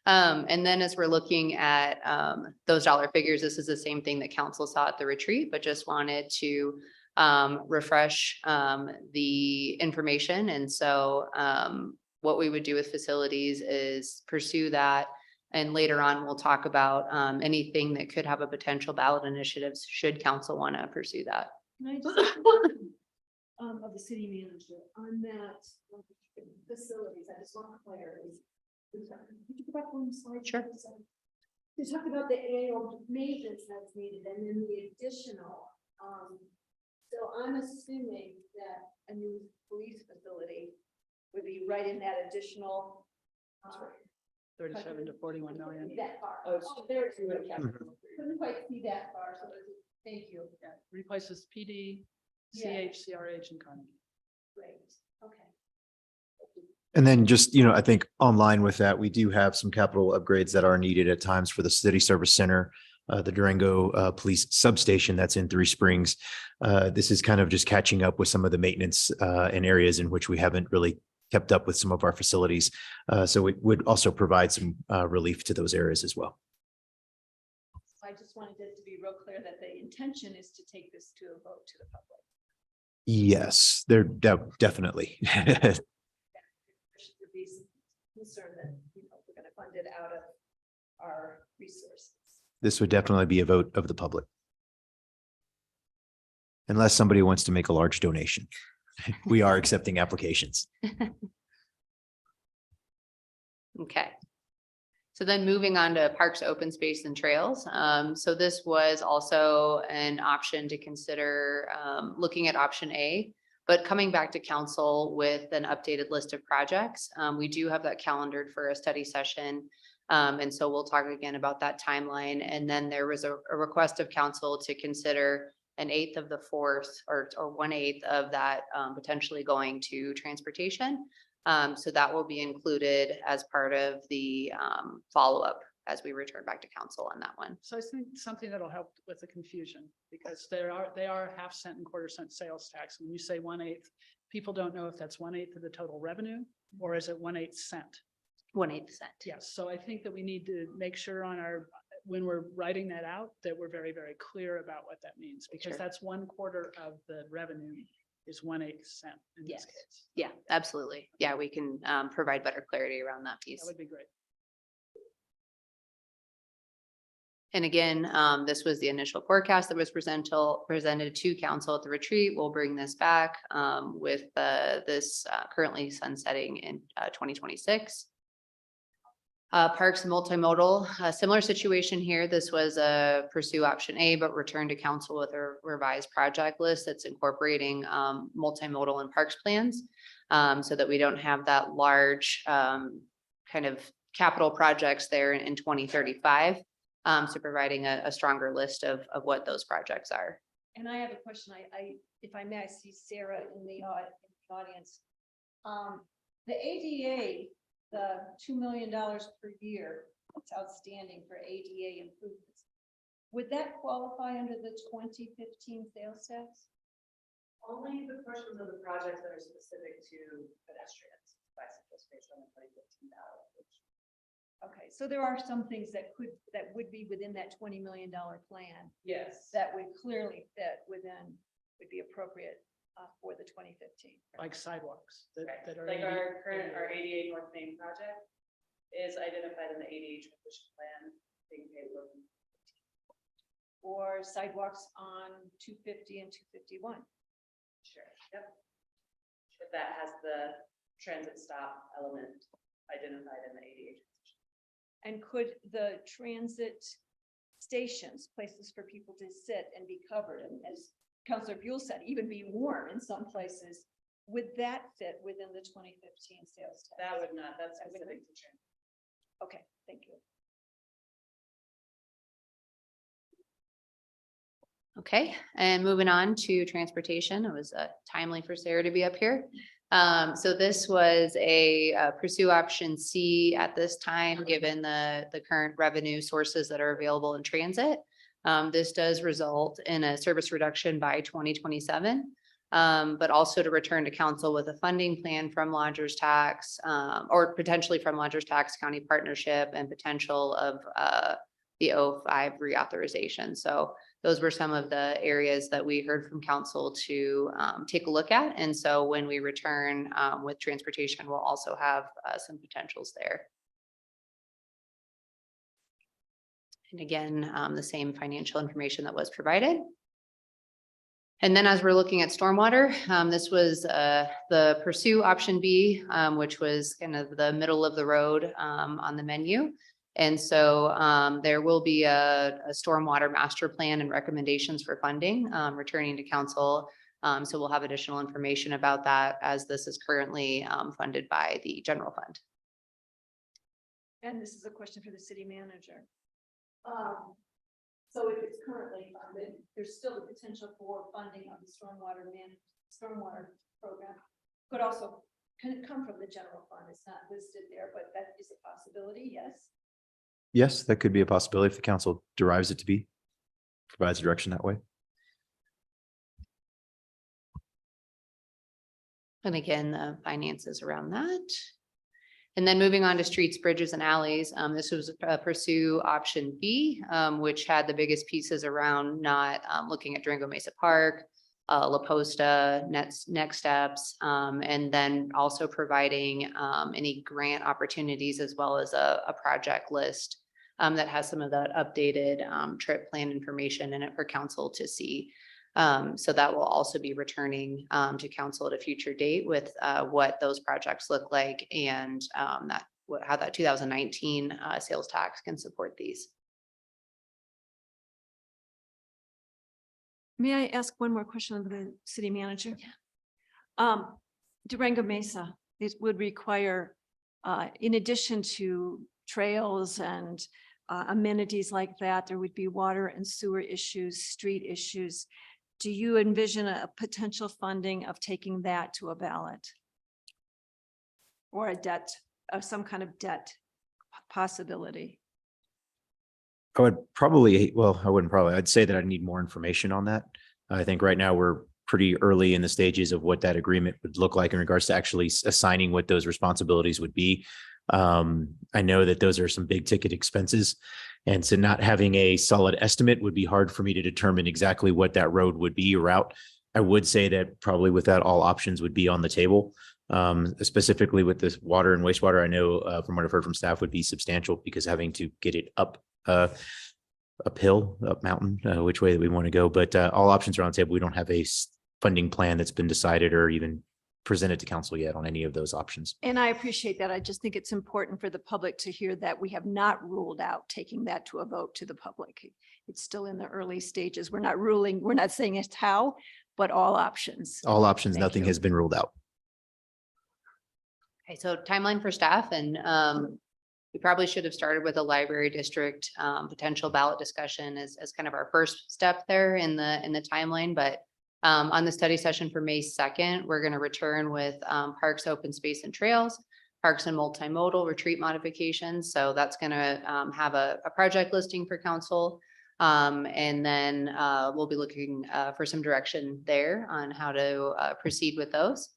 S10: And then as we're looking at those dollar figures, this is the same thing that council saw at the retreat, but just wanted to refresh the information. And so what we would do with facilities is pursue that. And later on, we'll talk about anything that could have a potential ballot initiatives should council want to pursue that.
S3: Can I just, of the city manager on that facilities, I just want clarity. Could you go back one slide?
S10: Sure.
S3: You talk about the annual maintenance that's needed and then the additional. So I'm assuming that a new police facility would be right in that additional.
S4: 37 to 41 million.
S3: That far. Oh, there it is. Couldn't quite see that far, so thank you.
S4: Yeah, replaces PD,
S3: Yeah.
S4: CH, CRH, and Carnegie.
S3: Great, okay.
S8: And then just, you know, I think online with that, we do have some capital upgrades that are needed at times for the City Service Center, the Durango Police Substation that's in Three Springs. This is kind of just catching up with some of the maintenance in areas in which we haven't really kept up with some of our facilities. So it would also provide some relief to those areas as well.
S3: I just wanted it to be real clear that the intention is to take this to a vote to the public.
S8: Yes, they're definitely.
S3: There should be some concern that, you know, we're gonna fund it out of our resources.
S8: This would definitely be a vote of the public. Unless somebody wants to make a large donation. We are accepting applications.
S10: Okay. So then moving on to parks, open space and trails. So this was also an option to consider, looking at option A, but coming back to council with an updated list of projects. We do have that calendared for a study session. And so we'll talk again about that timeline. And then there was a request of council to consider an eighth of the fourth or 1/8 of that, potentially going to transportation. So that will be included as part of the follow-up as we return back to council on that one.
S4: So I think something that'll help with the confusion, because they are 1/2 cent and 1/4 cent sales tax. When you say 1/8, people don't know if that's 1/8 of the total revenue, or is it 1/8 cent?
S10: 1/8 cent.
S4: Yes, so I think that we need to make sure when we're writing that out, that we're very, very clear about what that means, because
S10: Sure.
S4: that's 1/4 of the revenue is 1/8 cent in this
S10: Yes.
S4: case.
S10: Yeah, absolutely. Yeah, we can provide better clarity around that piece.
S4: That would be great.
S10: And again, this was the initial forecast that was presented to council at the retreat. We'll bring this back with this currently sunsetting in 2026. Parks and multimodal, a similar situation here. This was a pursue option A, but returned to council with a revised project list that's incorporating multimodal and parks plans. So that we don't have that large kind of capital projects there in 2035. So providing a stronger list of what those projects are.
S3: And I have a question. If I may, I see Sarah in the audience. The ADA, the $2 million per year, it's outstanding for ADA improvements. Would that qualify under the 2015 sales tax?
S6: Only the portions of the projects that are specific to pedestrians, bicycles based on the 2015 ballot.
S3: Okay, so there are some things that would be within that $20 million plan
S6: Yes.
S3: that would clearly fit within, would be appropriate for the 2015.
S4: Like sidewalks that are.
S6: Like our current, our ADA North Main project is identified in the ADA transition plan being paid for.
S3: Or sidewalks on 250 and 251.
S6: Sure, yep. If that has the transit stop element identified in the ADA.
S3: And could the transit stations, places for people to sit and be covered, and as Councilor Buell said, even be warm in some places, would that fit within the 2015 sales tax?
S6: That would not, that's
S3: That would
S6: specific to transit.
S3: Okay, thank you.
S10: Okay, and moving on to transportation. It was timely for Sarah to be up here. So this was a pursue option C at this time, given the current revenue sources that are available in transit. This does result in a service reduction by 2027, but also to return to council with a funding plan from lodgers tax, or potentially from lodgers tax, county partnership, and potential of the 05 reauthorization. So those were some of the areas that we heard from council to take a look at. And so when we return with transportation, we'll also have some potentials there. And again, the same financial information that was provided. And then as we're looking at stormwater, this was the pursue option B, which was kind of the middle of the road on the menu. And so there will be a stormwater master plan and recommendations for funding returning to council. So we'll have additional information about that, as this is currently funded by the general fund.
S3: And this is a question for the city manager. So if it's currently funded, there's still the potential for funding of the stormwater program. Could also can come from the general fund. It's not listed there, but that is a possibility, yes.
S8: Yes, that could be a possibility if the council derives it to be, provides direction that way.
S10: And again, the finances around that. And then moving on to streets, bridges and alleys, this was pursue option B, which had the biggest pieces around not looking at Durango Mesa Park, La Posta, next steps, and then also providing any grant opportunities as well as a project list that has some of that updated trip plan information in it for council to see. So that will also be returning to council at a future date with what those projects look like and how that 2019 sales tax can support these.
S3: May I ask one more question of the city manager? Durango Mesa, it would require, in addition to trails and amenities like that, there would be water and sewer issues, street issues. Do you envision a potential funding of taking that to a ballot? Or a debt, of some kind of debt possibility?
S8: I would probably, well, I wouldn't probably, I'd say that I need more information on that. I think right now we're pretty early in the stages of what that agreement would look like in regards to actually assigning what those responsibilities would be. I know that those are some big ticket expenses. And so not having a solid estimate would be hard for me to determine exactly what that road would be or route. I would say that probably with that, all options would be on the table. Specifically with this water and wastewater, I know from what I've heard from staff would be substantial because having to get it up uphill, up mountain, which way that we want to go. But all options are on the table. We don't have a funding plan that's been decided or even presented to council yet on any of those options.
S3: And I appreciate that. I just think it's important for the public to hear that we have not ruled out taking that to a vote to the public. It's still in the early stages. We're not ruling, we're not saying it's how, but all options.
S8: All options,
S3: Thank
S8: nothing
S3: you.
S8: has been ruled out.
S10: Okay, so timeline for staff and we probably should have started with a library district potential ballot discussion as kind of our first step there in the timeline, but on the study session for May 2nd, we're going to return with parks, open space and trails, parks and multimodal retreat modifications. So that's going to have a project listing for council. And then we'll be looking for some direction there on how to proceed with those.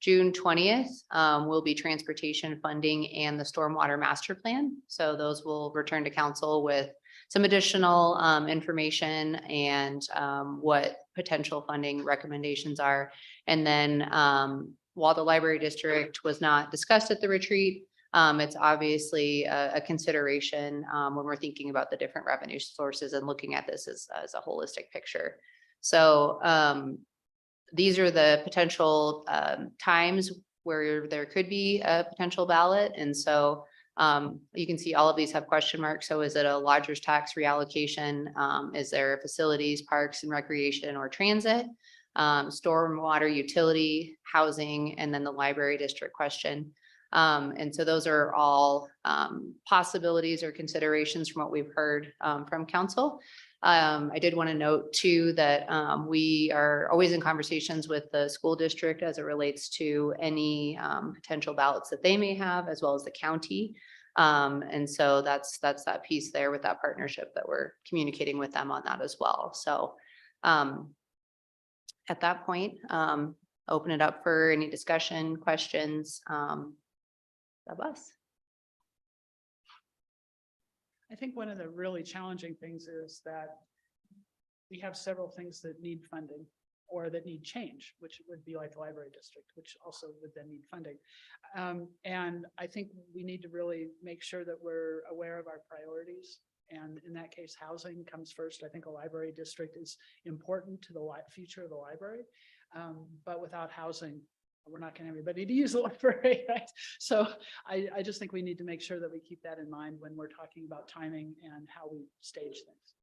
S10: June 20th will be transportation funding and the stormwater master plan. So those will return to council with some additional information and what potential funding recommendations are. And then while the library district was not discussed at the retreat, it's obviously a consideration when we're thinking about the different revenue sources and looking at this as a holistic picture. So these are the potential times where there could be a potential ballot. And so you can see all of these have question marks. So is it a lodger's tax reallocation? Is there facilities, parks and recreation or transit? Stormwater utility, housing, and then the library district question. And so those are all possibilities or considerations from what we've heard from council. I did want to note too that we are always in conversations with the school district as it relates to any potential ballots that they may have, as well as the county. And so that's that piece there with that partnership that we're communicating with them on that as well. So at that point, open it up for any discussion, questions of us.
S4: I think one of the really challenging things is that we have several things that need funding or that need change, which would be like the library district, which also would then need funding. And I think we need to really make sure that we're aware of our priorities. And in that case, housing comes first. I think a library district is important to the future of the library. But without housing, we're not going to have anybody to use the library, right? So I just think we need to make sure that we keep that in mind when we're talking about timing and how we stage things.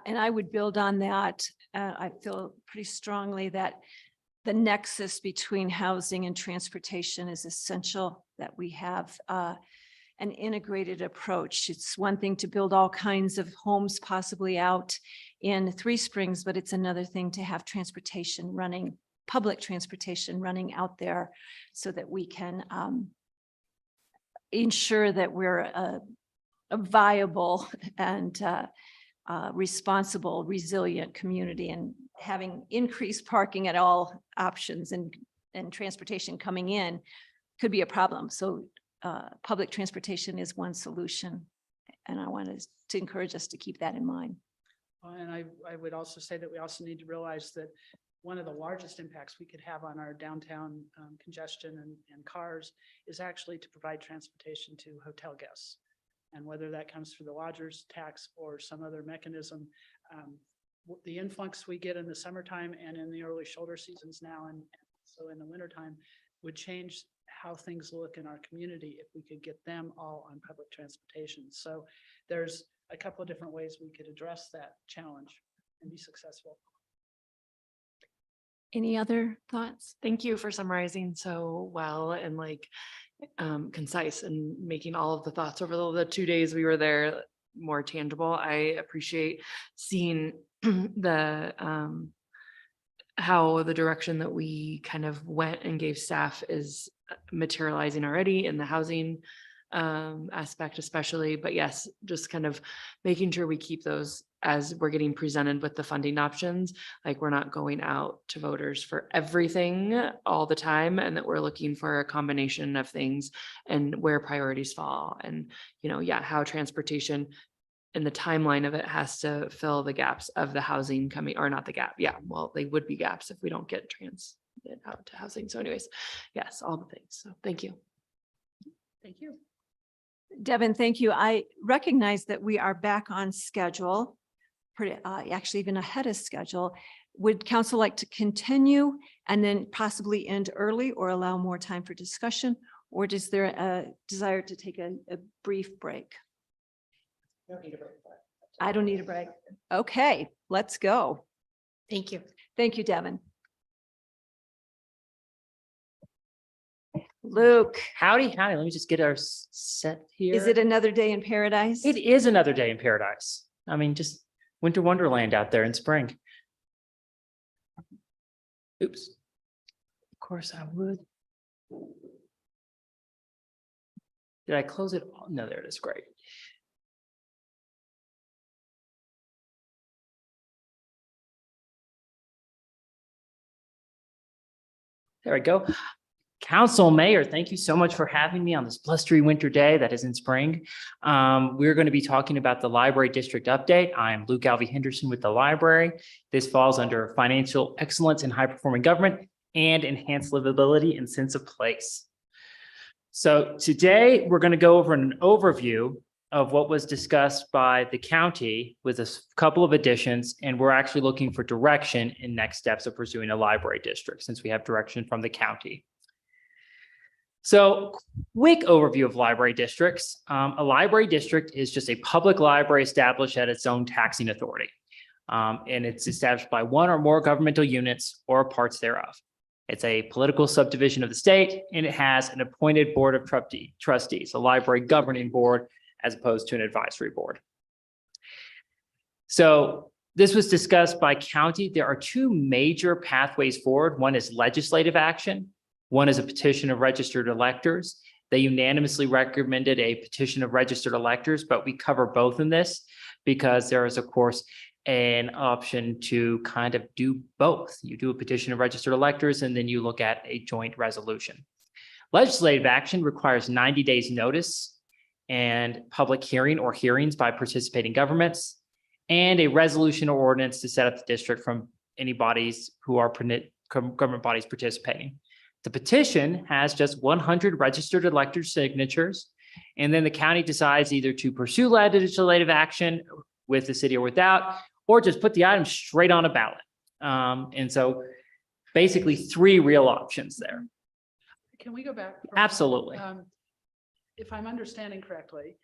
S3: And I would build on that. I feel pretty strongly that the nexus between housing and transportation is essential, that we have an integrated approach. It's one thing to build all kinds of homes possibly out in Three Springs, but it's another thing to have transportation running public transportation running out there so that we can ensure that we're a viable and responsible, resilient community, and having increased parking at all options and transportation coming in could be a problem. So public transportation is one solution. And I wanted to encourage us to keep that in mind.
S4: And I would also say that we also need to realize that one of the largest impacts we could have on our downtown congestion and cars is actually to provide transportation to hotel guests. And whether that comes through the lodgers tax or some other mechanism, the influx we get in the summertime and in the early shoulder seasons now, and so in the wintertime, would change how things look in our community if we could get them all on public transportation. So there's a couple of different ways we could address that challenge and be successful.
S3: Any other thoughts?
S6: Thank you for summarizing so well and concise and making all of the thoughts over the 2 days we were there more tangible. I appreciate seeing how the direction that we kind of went and gave staff is materializing already in the housing aspect especially. But yes, just kind of making sure we keep those as we're getting presented with the funding options, like we're not going out to voters for everything all the time, and that we're looking for a combination of things and where priorities fall. And, how transportation and the timeline of it has to fill the gaps of the housing coming, or not the gap. Yeah, well, they would be gaps if we don't get transit out to housing. So anyways, yes, all the things. So thank you.
S4: Thank you.
S3: Devin, thank you. I recognize that we are back on schedule, actually even ahead of schedule. Would council like to continue and then possibly end early or allow more time for discussion? Or is there a desire to take a brief break? I don't need a break. Okay, let's go.
S6: Thank you.
S3: Thank you, Devin. Luke,
S11: Howdy, howdy. Let me just get our set here.
S3: is it another day in paradise?
S11: It is another day in paradise. I mean, just winter wonderland out there in spring. Oops. Of course I would. Did I close it? No, there it is. Great. There we go. Council Mayor, thank you so much for having me on this blustery winter day that is in spring. We're going to be talking about the library district update. I am Luke Alvey Henderson with the library. This falls under financial excellence and high performing government and enhanced livability and sense of place. So today we're going to go over an overview of what was discussed by the county with a couple of additions, and we're actually looking for direction in next steps of pursuing a library district since we have direction from the county. So quick overview of library districts. A library district is just a public library established at its own taxing authority. And it's established by one or more governmental units or parts thereof. It's a political subdivision of the state, and it has an appointed board of trustees, a library governing board, as opposed to an advisory board. So this was discussed by county. There are two major pathways forward. One is legislative action. One is a petition of registered electors. They unanimously recommended a petition of registered electors, but we cover both in this because there is, of course, an option to kind of do both. You do a petition of registered electors, and then you look at a joint resolution. Legislative action requires 90 days notice and public hearing or hearings by participating governments, and a resolution or ordinance to set up the district from any bodies who are government bodies participating. The petition has just 100 registered elector signatures, and then the county decides either to pursue legislative action with the city or without, or just put the item straight on a ballot. And so basically 3 real options there.
S4: Can we go back?
S11: Absolutely.
S4: If I'm understanding correctly,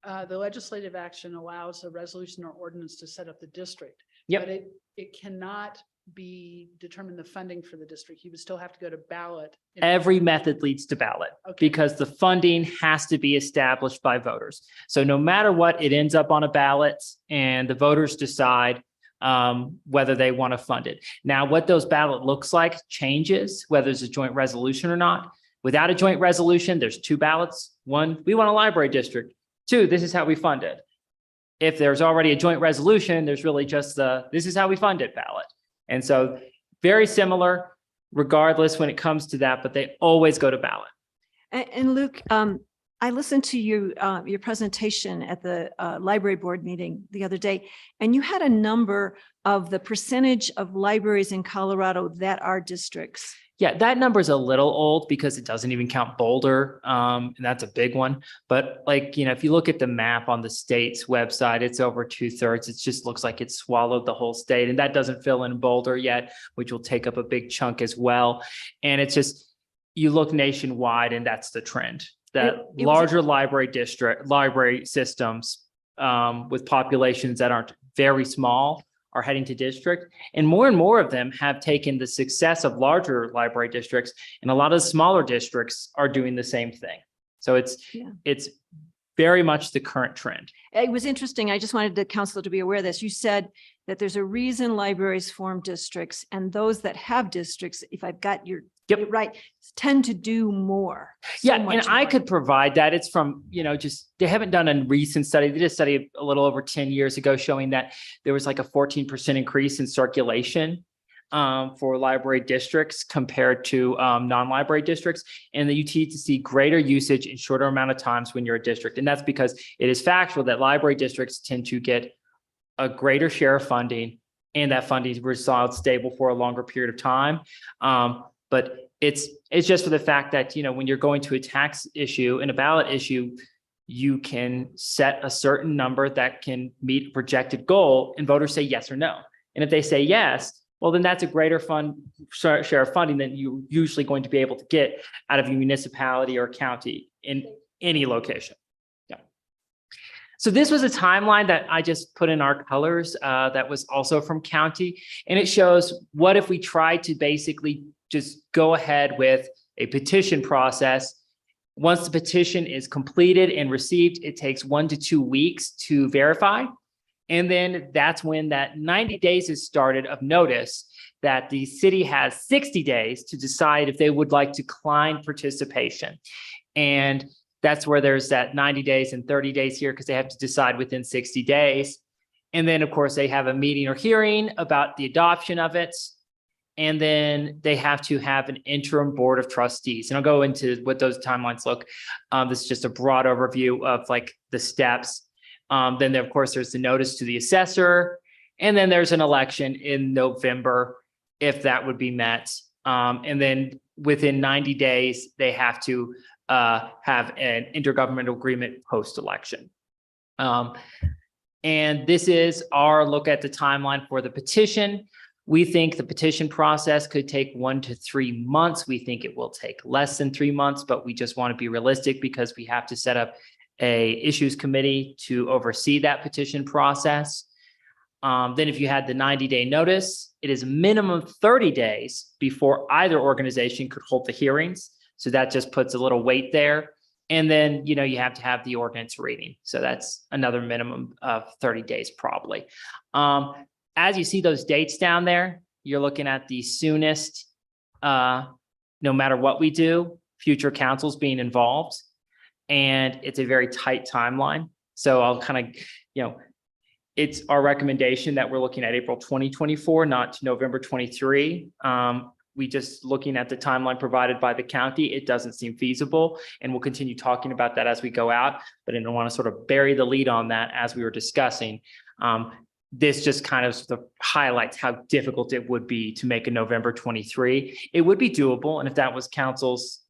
S4: the legislative action allows a resolution or ordinance to set up the district.
S11: Yep.
S4: But it cannot be determined the funding for the district. You would still have to go to ballot.
S11: Every method leads to ballot because the funding has to be established by voters. So no matter what, it ends up on a ballot and the voters decide whether they want to fund it. Now, what those ballot looks like changes, whether it's a joint resolution or not. Without a joint resolution, there's two ballots. One, we want a library district. Two, this is how we fund it. If there's already a joint resolution, there's really just this is how we fund it ballot. And so very similar regardless when it comes to that, but they always go to ballot.
S3: And Luke, I listened to you, your presentation at the library board meeting the other day, and you had a number of the percentage of libraries in Colorado that are districts.
S11: Yeah, that number is a little old because it doesn't even count Boulder. And that's a big one. But like, if you look at the map on the state's website, it's over 2/3. It just looks like it swallowed the whole state. And that doesn't fill in Boulder yet, which will take up a big chunk as well. And it's just, you look nationwide and that's the trend. That
S3: It was-
S11: larger library systems with populations that aren't very small are heading to district. And more of them have taken the success of larger library districts, and a lot of smaller districts are doing the same thing. So it's very much the current trend.
S3: It was interesting. I just wanted the council to be aware of this. You said that there's a reason libraries form districts, and those that have districts, if I've got your
S11: Yep.
S3: right, tend to do more. so
S11: Yeah, and
S3: much
S11: I
S3: more.
S11: could provide that. It's from, just, they haven't done a recent study. They did a study a little over 10 years ago showing that there was like a 14% increase in circulation for library districts compared to non-library districts. And that you tend to see greater usage in shorter amount of times when you're a district. And that's because it is factual that library districts tend to get a greater share of funding, and that funding resides stable for a longer period of time. But it's just for the fact that, when you're going to a tax issue and a ballot issue, you can set a certain number that can meet a projected goal and voters say yes or no. And if they say yes, well, then that's a greater share of funding than you're usually going to be able to get out of a municipality or county in any location. Yeah. So this was a timeline that I just put in our colors that was also from county. And it shows what if we tried to basically just go ahead with a petition process. Once the petition is completed and received, it takes 1 to 2 weeks to verify. And then that's when that 90 days is started of notice that the city has 60 days to decide if they would like to decline participation. And that's where there's that 90 days and 30 days here because they have to decide within 60 days. And then, of course, they have a meeting or hearing about the adoption of it. And then they have to have an interim board of trustees. And I'll go into what those timelines look. This is just a broad overview of like the steps. Then, of course, there's the notice to the assessor. And then there's an election in November if that would be met. And then within 90 days, they have to have an intergovernmental agreement post-election. And this is our look at the timeline for the petition. We think the petition process could take 1 to 3 months. We think it will take less than 3 months, but we just want to be realistic because we have to set up a issues committee to oversee that petition process. Then if you had the 90-day notice, it is minimum 30 days before either organization could hold the hearings. So that just puts a little weight there. And then, you have to have the ordinance reading. So that's another minimum of 30 days probably. As you see those dates down there, you're looking at the soonest, no matter what we do, future councils being involved. And it's a very tight timeline. So I'll kind of, it's our recommendation that we're looking at April 2024, not November 23. We just looking at the timeline provided by the county, it doesn't seem feasible. And we'll continue talking about that as we go out, but I don't want to sort of bury the lead on that as we were discussing. This just kind of sort of highlights how difficult it would be to make a November 23. It would be doable. And if that was council's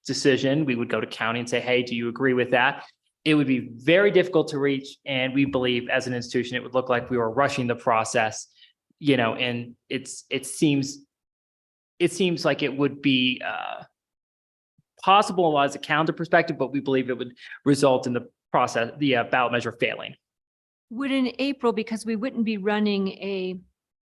S11: decision, we would go to county and say, hey, do you agree with that? It would be very difficult to reach. And we believe as an institution, it would look like we were rushing the process, and it seems like it would be possible as a calendar perspective, but we believe it would result in the process, the ballot measure failing.
S3: Would in April, because we wouldn't be running a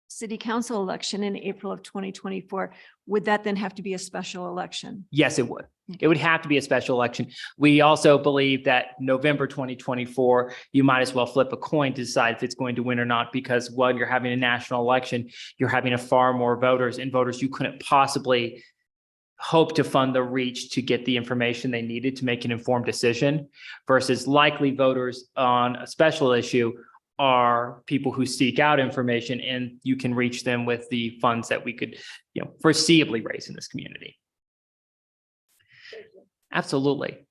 S3: city council election in April of 2024, would that then have to be a special election?
S11: Yes, it would. It would have to be a special election. We also believe that November 2024, you might as well flip a coin to decide if it's going to win or not, because when you're having a national election, you're having a far more voters and voters you couldn't possibly hope to fund the reach to get the information they needed to make an informed decision, versus likely voters on a special issue are people who seek out information, and you can reach them with the funds that we could, foreseeably raise in this community. Absolutely.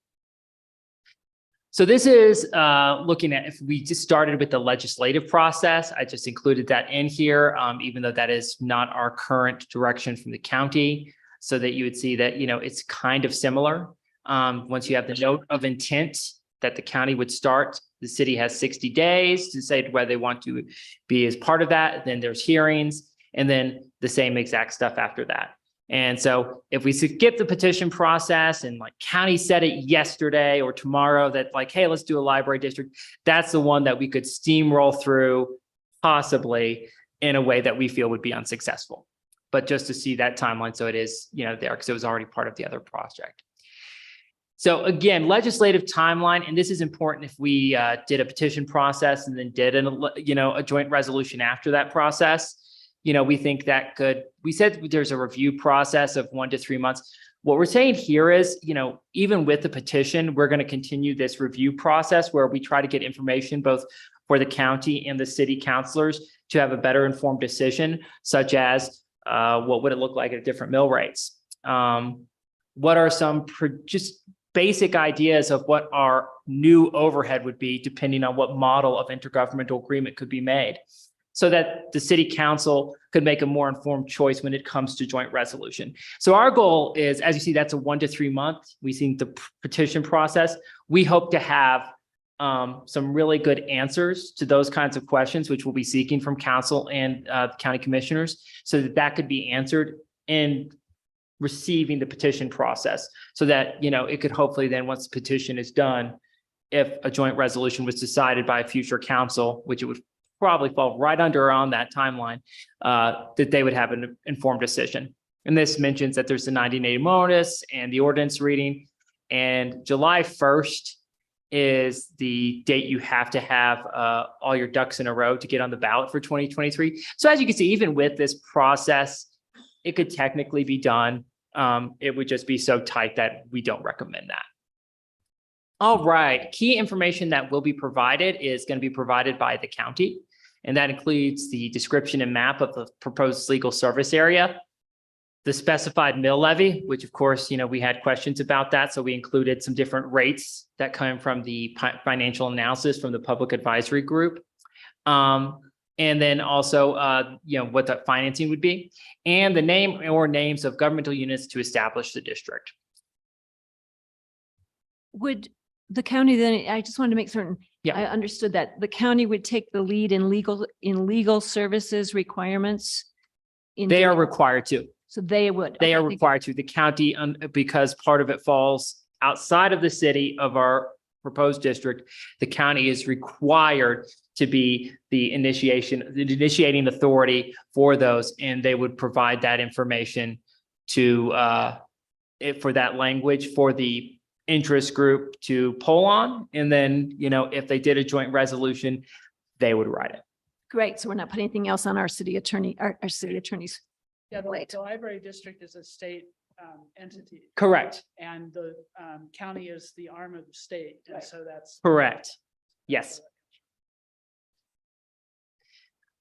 S11: So this is looking at, if we just started with the legislative process, I just included that in here, even though that is not our current direction from the county, so that you would see that, it's kind of similar. Once you have the note of intent that the county would start, the city has 60 days to say whether they want to be as part of that. Then there's hearings, and then the same exact stuff after that. And so if we skip the petition process and like county said it yesterday or tomorrow that like, hey, let's do a library district, that's the one that we could steamroll through possibly in a way that we feel would be unsuccessful. But just to see that timeline, so it is, there, because it was already part of the other project. So again, legislative timeline, and this is important if we did a petition process and then did a joint resolution after that process. We think that we said there's a review process of 1 to 3 months. What we're saying here is, even with the petition, we're going to continue this review process where we try to get information both for the county and the city councilors to have a better informed decision, such as what would it look like at different mill rates? What are some just basic ideas of what our new overhead would be, depending on what model of intergovernmental agreement could be made, so that the city council could make a more informed choice when it comes to joint resolution. So our goal is, as you see, that's a 1 to 3 month. We see the petition process. We hope to have some really good answers to those kinds of questions, which we'll be seeking from council and county commissioners, so that could be answered in receiving the petition process, so that, it could hopefully then, once the petition is done, if a joint resolution was decided by a future council, which it would probably fall right under on that timeline, that they would have an informed decision. And this mentions that there's the 90-day notice and the ordinance reading, and July 1st is the date you have to have all your ducks in a row to get on the ballot for 2023. So as you can see, even with this process, it could technically be done. It would just be so tight that we don't recommend that. All right, key information that will be provided is going to be provided by the county, and that includes the description and map of the proposed legal service area, the specified mill levy, which of course, we had questions about that. So we included some different rates that come from the financial analysis from the public advisory group. And then also, what the financing would be, and the name or names of governmental units to establish the district.
S3: Would the county then, I just wanted to make certain,
S11: Yeah.
S3: I understood that the county would take the lead in legal services requirements?
S11: They are required to.
S3: So they would.
S11: They
S3: Okay,
S11: are
S3: thank you.
S11: required to. The county, because part of it falls outside of the city of our proposed district, the county is required to be the initiating authority for those, and they would provide that information to for that language for the interest group to poll on. And then, if they did a joint resolution, they would write it.
S3: Great. So we're not putting anything else on our city attorney, our city attorneys.
S4: Yeah,
S3: Right.
S4: the library district is a state entity,
S11: Correct.
S4: and the county is the arm of the state, and so that's.
S11: Correct. Yes.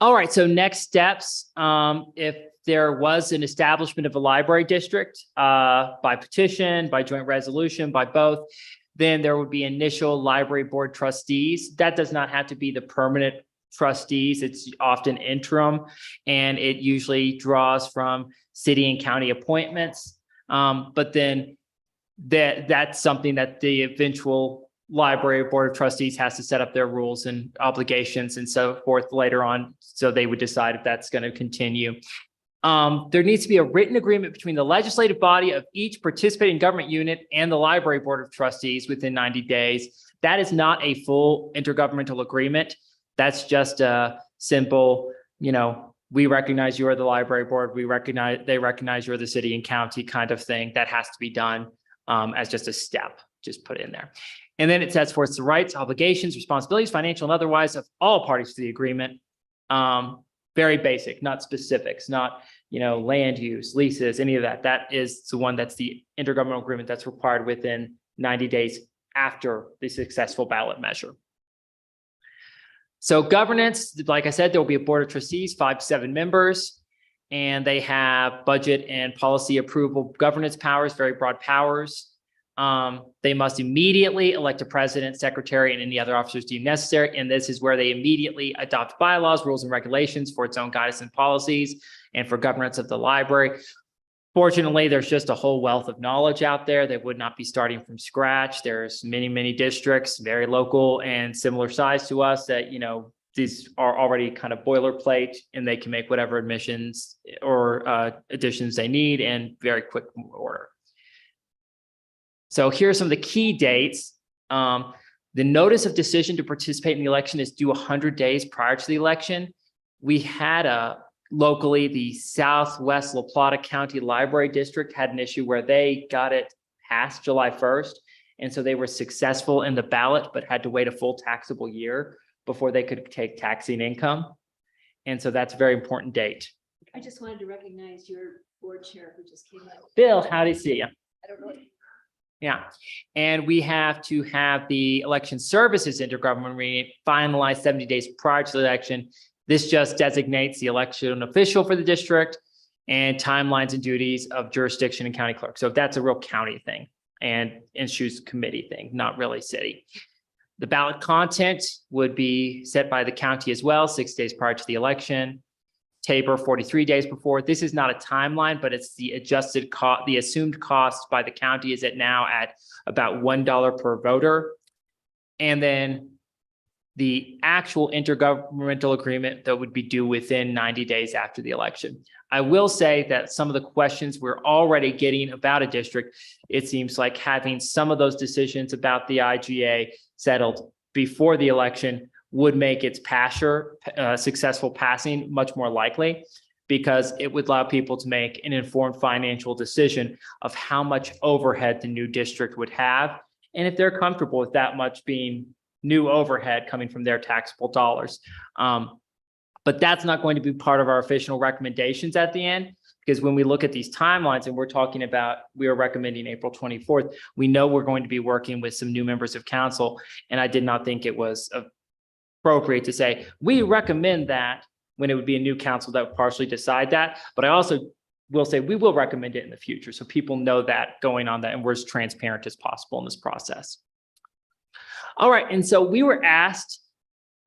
S11: All right, so next steps, if there was an establishment of a library district by petition, by joint resolution, by both, then there would be initial library board trustees. That does not have to be the permanent trustees. It's often interim, and it usually draws from city and county appointments. But then that's something that the eventual library board of trustees has to set up their rules and obligations and so forth later on. So they would decide if that's going to continue. There needs to be a written agreement between the legislative body of each participating government unit and the library board of trustees within 90 days. That is not a full intergovernmental agreement. That's just a simple, we recognize you are the library board. They recognize you're the city and county kind of thing. That has to be done as just a step, just put it in there. And then it sets forth the rights, obligations, responsibilities, financial and otherwise of all parties to the agreement. Very basic, not specifics, not, land use, leases, any of that. That is the one that's the intergovernmental agreement that's required within 90 days after the successful ballot measure. So governance, like I said, there will be a board of trustees, 5 to 7 members, and they have budget and policy approval governance powers, very broad powers. They must immediately elect a president, secretary, and any other officers deemed necessary. And this is where they immediately adopt bylaws, rules, and regulations for its own guidance and policies and for governance of the library. Fortunately, there's just a whole wealth of knowledge out there. They would not be starting from scratch. There's many, many districts, very local and similar size to us that, these are already kind of boilerplate and they can make whatever admissions or additions they need in very quick order. So here are some of the key dates. The notice of decision to participate in the election is due 100 days prior to the election. We had locally, the Southwest La Plata County Library District had an issue where they got it past July 1st. And so they were successful in the ballot, but had to wait a full taxable year before they could take taxing income. And so that's a very important date.
S3: I just wanted to recognize your board chair who just came up.
S11: Bill, how do you see you?
S3: I don't know.
S11: Yeah, and we have to have the election services intergovernmental meeting finalized 70 days prior to the election. This just designates the election official for the district and timelines and duties of jurisdiction and county clerk. So that's a real county thing and issues committee thing, not really city. The ballot content would be set by the county as well, 6 days prior to the election. Taper 43 days before. This is not a timeline, but it's the adjusted cost, the assumed cost by the county is now at about $1 per voter. And then the actual intergovernmental agreement that would be due within 90 days after the election. I will say that some of the questions we're already getting about a district, it seems like having some of those decisions about the IGA settled before the election would make its successful passing much more likely, because it would allow people to make an informed financial decision of how much overhead the new district would have. And if they're comfortable with that much being new overhead coming from their taxable dollars. But that's not going to be part of our official recommendations at the end, because when we look at these timelines and we're talking about, we are recommending April 24th, we know we're going to be working with some new members of council. And I did not think it was appropriate to say, we recommend that, when it would be a new council that would partially decide that. But I also will say we will recommend it in the future, so people know that going on that, and we're as transparent as possible in this process. All right, and so we were asked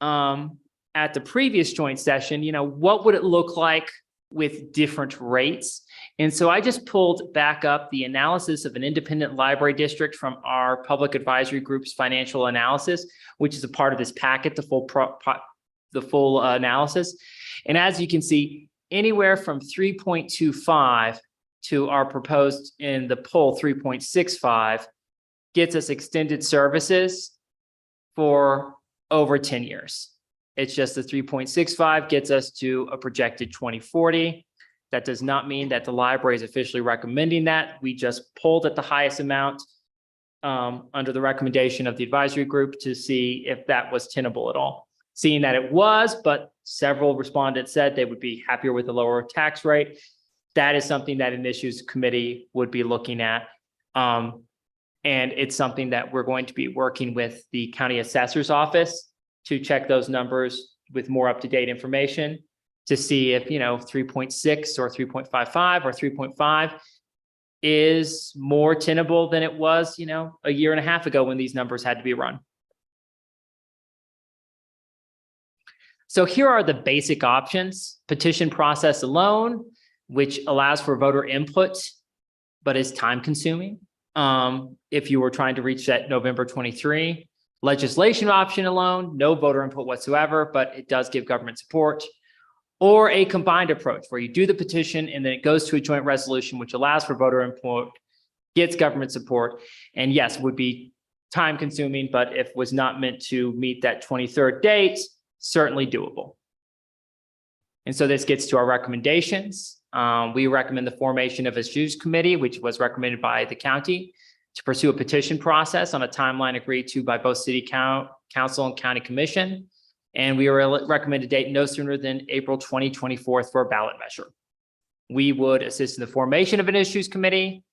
S11: at the previous joint session, what would it look like with different rates? And so I just pulled back up the analysis of an independent library district from our public advisory group's financial analysis, which is a part of this packet, the full analysis. And as you can see, anywhere from 3.25 to our proposed in the poll 3.65 gets us extended services for over 10 years. It's just the 3.65 gets us to a projected 2040. That does not mean that the library is officially recommending that. We just pulled at the highest amount under the recommendation of the advisory group to see if that was tenable at all. Seeing that it was, but several respondents said they would be happier with a lower tax rate. That is something that an issues committee would be looking at. And it's something that we're going to be working with the county assessor's office to check those numbers with more up-to-date information to see if, 3.6 or 3.55 or 3.5 is more tenable than it was, a year and a half ago when these numbers had to be run. So here are the basic options: petition process alone, which allows for voter input, but is time consuming. If you were trying to reach that November 23, legislation option alone, no voter input whatsoever, but it does give government support, or a combined approach where you do the petition and then it goes to a joint resolution, which allows for voter input, gets government support, and yes, would be time consuming, but if was not meant to meet that 23rd date, certainly doable. And so this gets to our recommendations. We recommend the formation of a issues committee, which was recommended by the county, to pursue a petition process on a timeline agreed to by both city council and county commission. And we recommend a date no sooner than April 2024 for a ballot measure. We would assist in the formation of an issues committee.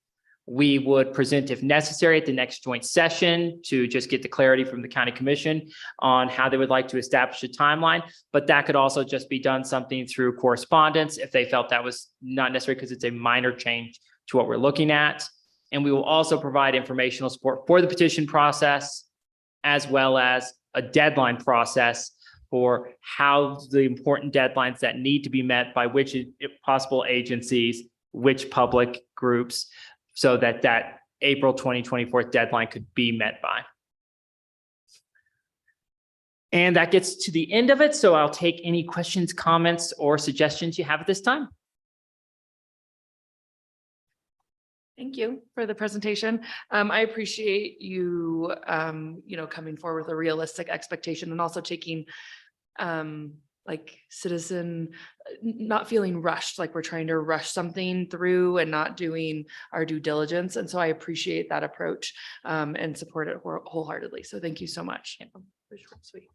S11: We would present if necessary at the next joint session to just get the clarity from the county commission on how they would like to establish a timeline. But that could also just be done something through correspondence if they felt that was not necessary because it's a minor change to what we're looking at. And we will also provide informational support for the petition process, as well as a deadline process for how the important deadlines that need to be met by which possible agencies, which public groups, so that that April 2024 deadline could be met by. And that gets to the end of it. So I'll take any questions, comments, or suggestions you have at this time.
S6: Thank you for the presentation. I appreciate you, coming forward with a realistic expectation and also taking not feeling rushed, like we're trying to rush something through and not doing our due diligence. And so I appreciate that approach and support it wholeheartedly. So thank you so much. Sweet.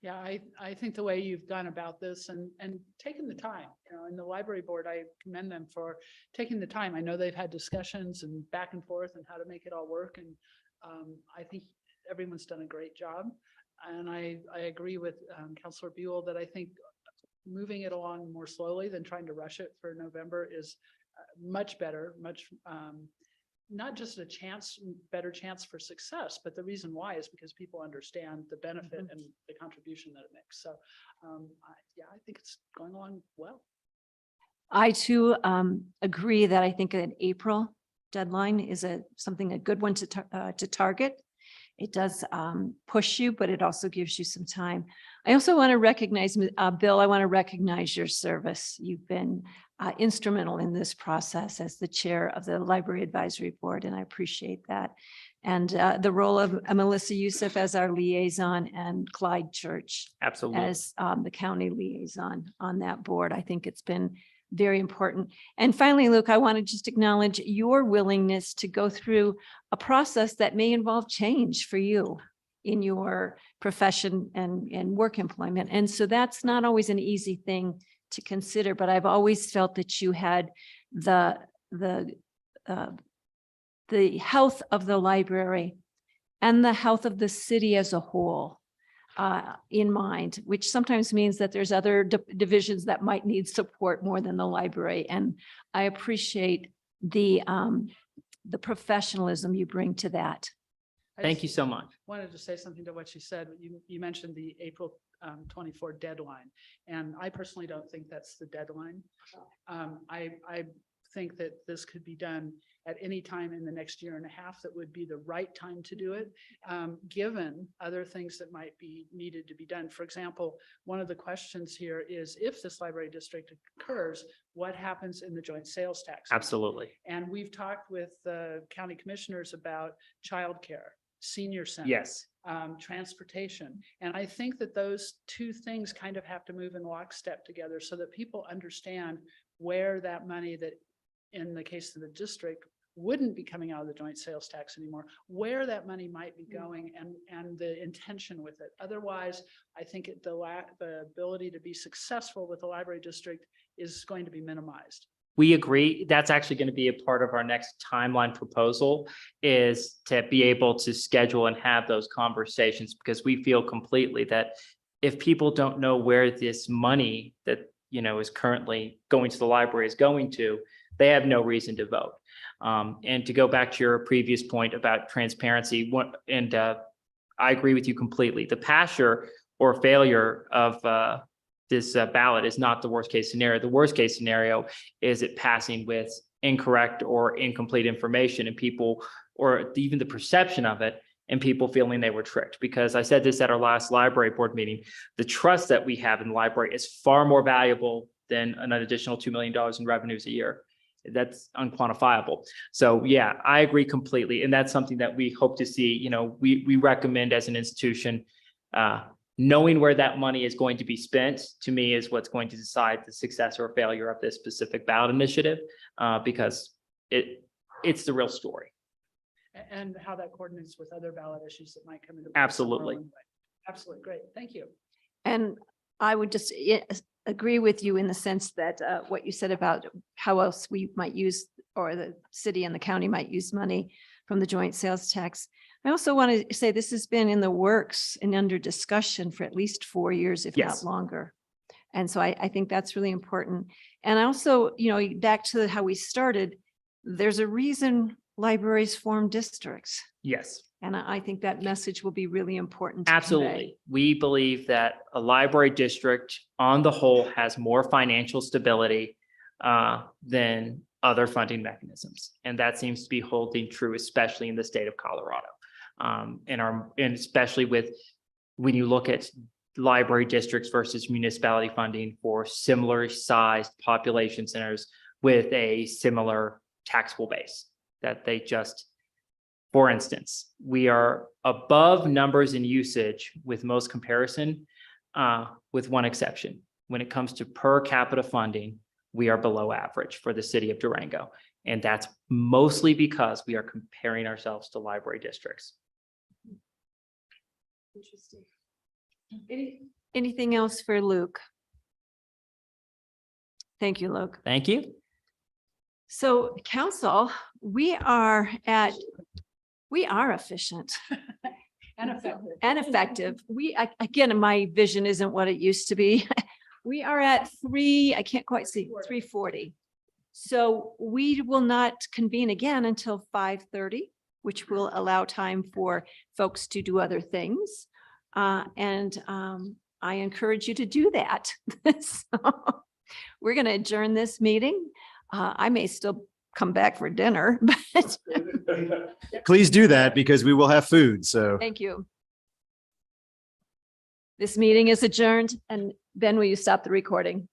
S4: Yeah, I think the way you've gone about this and taken the time, and the library board, I commend them for taking the time. I know they've had discussions and back and forth and how to make it all work. And I think everyone's done a great job. And I agree with Councilor Buell that I think moving it along more slowly than trying to rush it for November is much better, not just better chance for success, but the reason why is because people understand the benefit and the contribution that it makes. So I think it's going along well.
S3: I too agree that I think an April deadline is a good one to target. It does push you, but it also gives you some time. I also want to recognize, Bill, I want to recognize your service. You've been instrumental in this process as the chair of the Library Advisory Board, and I appreciate that. And the role of Melissa Youssef as our liaison and Clyde Church
S11: Absolutely.
S3: as the county liaison on that board. I think it's been very important. And finally, Luke, I want to just acknowledge your willingness to go through a process that may involve change for you in your profession and work employment. And so that's not always an easy thing to consider, but I've always felt that you had the health of the library and the health of the city as a whole in mind, which sometimes means that there's other divisions that might need support more than the library. And I appreciate the professionalism you bring to that.
S11: Thank you so much.
S4: Wanted to say something to what you said. You mentioned the April 24 deadline, and I personally don't think that's the deadline. I think that this could be done at any time in the next year and a half. That would be the right time to do it, given other things that might be needed to be done. For example, one of the questions here is, if this library district occurs, what happens in the joint sales tax?
S11: Absolutely.
S4: And we've talked with the county commissioners about childcare, senior center.
S11: Yes.
S4: Transportation. And I think that those two things kind of have to move in lockstep together so that people understand where that money that, in the case of the district, wouldn't be coming out of the joint sales tax anymore, where that money might be going and the intention with it. Otherwise, I think the ability to be successful with the library district is going to be minimized.
S11: We agree. That's actually going to be a part of our next timeline proposal, is to be able to schedule and have those conversations, because we feel completely that if people don't know where this money that, is currently going to the library is going to, they have no reason to vote. And to go back to your previous point about transparency, I agree with you completely. The passure or failure of this ballot is not the worst case scenario. The worst case scenario is it passing with incorrect or incomplete information, and people, or even the perception of it, and people feeling they were tricked. Because I said this at our last library board meeting, the trust that we have in the library is far more valuable than an additional $2 million in revenues a year. That's unquantifiable. So yeah, I agree completely. And that's something that we hope to see. We recommend as an institution, knowing where that money is going to be spent, to me, is what's going to decide the success or failure of this specific ballot initiative, because it's the real story.
S4: And how that coordinates with other ballot issues that might come into. play
S11: Absolutely.
S4: somewhere along the way. Absolutely. Great. Thank you.
S3: And I would just agree with you in the sense that what you said about how else we might use, or the city and the county might use money from the joint sales tax. I also want to say this has been in the works and under discussion for at least 4 years, if
S11: Yes.
S3: not longer. And so I think that's really important. And also, back to how we started, there's a reason libraries form districts.
S11: Yes.
S3: And I think that message will be really important. to convey.
S11: Absolutely. We believe that a library district on the whole has more financial stability than other funding mechanisms. And that seems to be holding true, especially in the state of Colorado. And especially when you look at library districts versus municipality funding for similar sized population centers with a similar taxable base, that they just, for instance, we are above numbers in usage with most comparison, with one exception. When it comes to per capita funding, we are below average for the city of Durango. And that's mostly because we are comparing ourselves to library districts.
S3: Interesting. Anything else for Luke? Thank you, Luke.
S11: Thank you.
S3: So council, we are efficient
S4: And effective.
S3: and effective. Again, my vision isn't what it used to be. We are at I can't quite see, 3:40. So we will not convene again until 5:30, which will allow time for folks to do other things. And I encourage you to do that. So we're going to adjourn this meeting. I may still come back for dinner, but
S8: Please do that because we will have food. So.
S3: thank you. This meeting is adjourned, and Ben, will you stop the recording?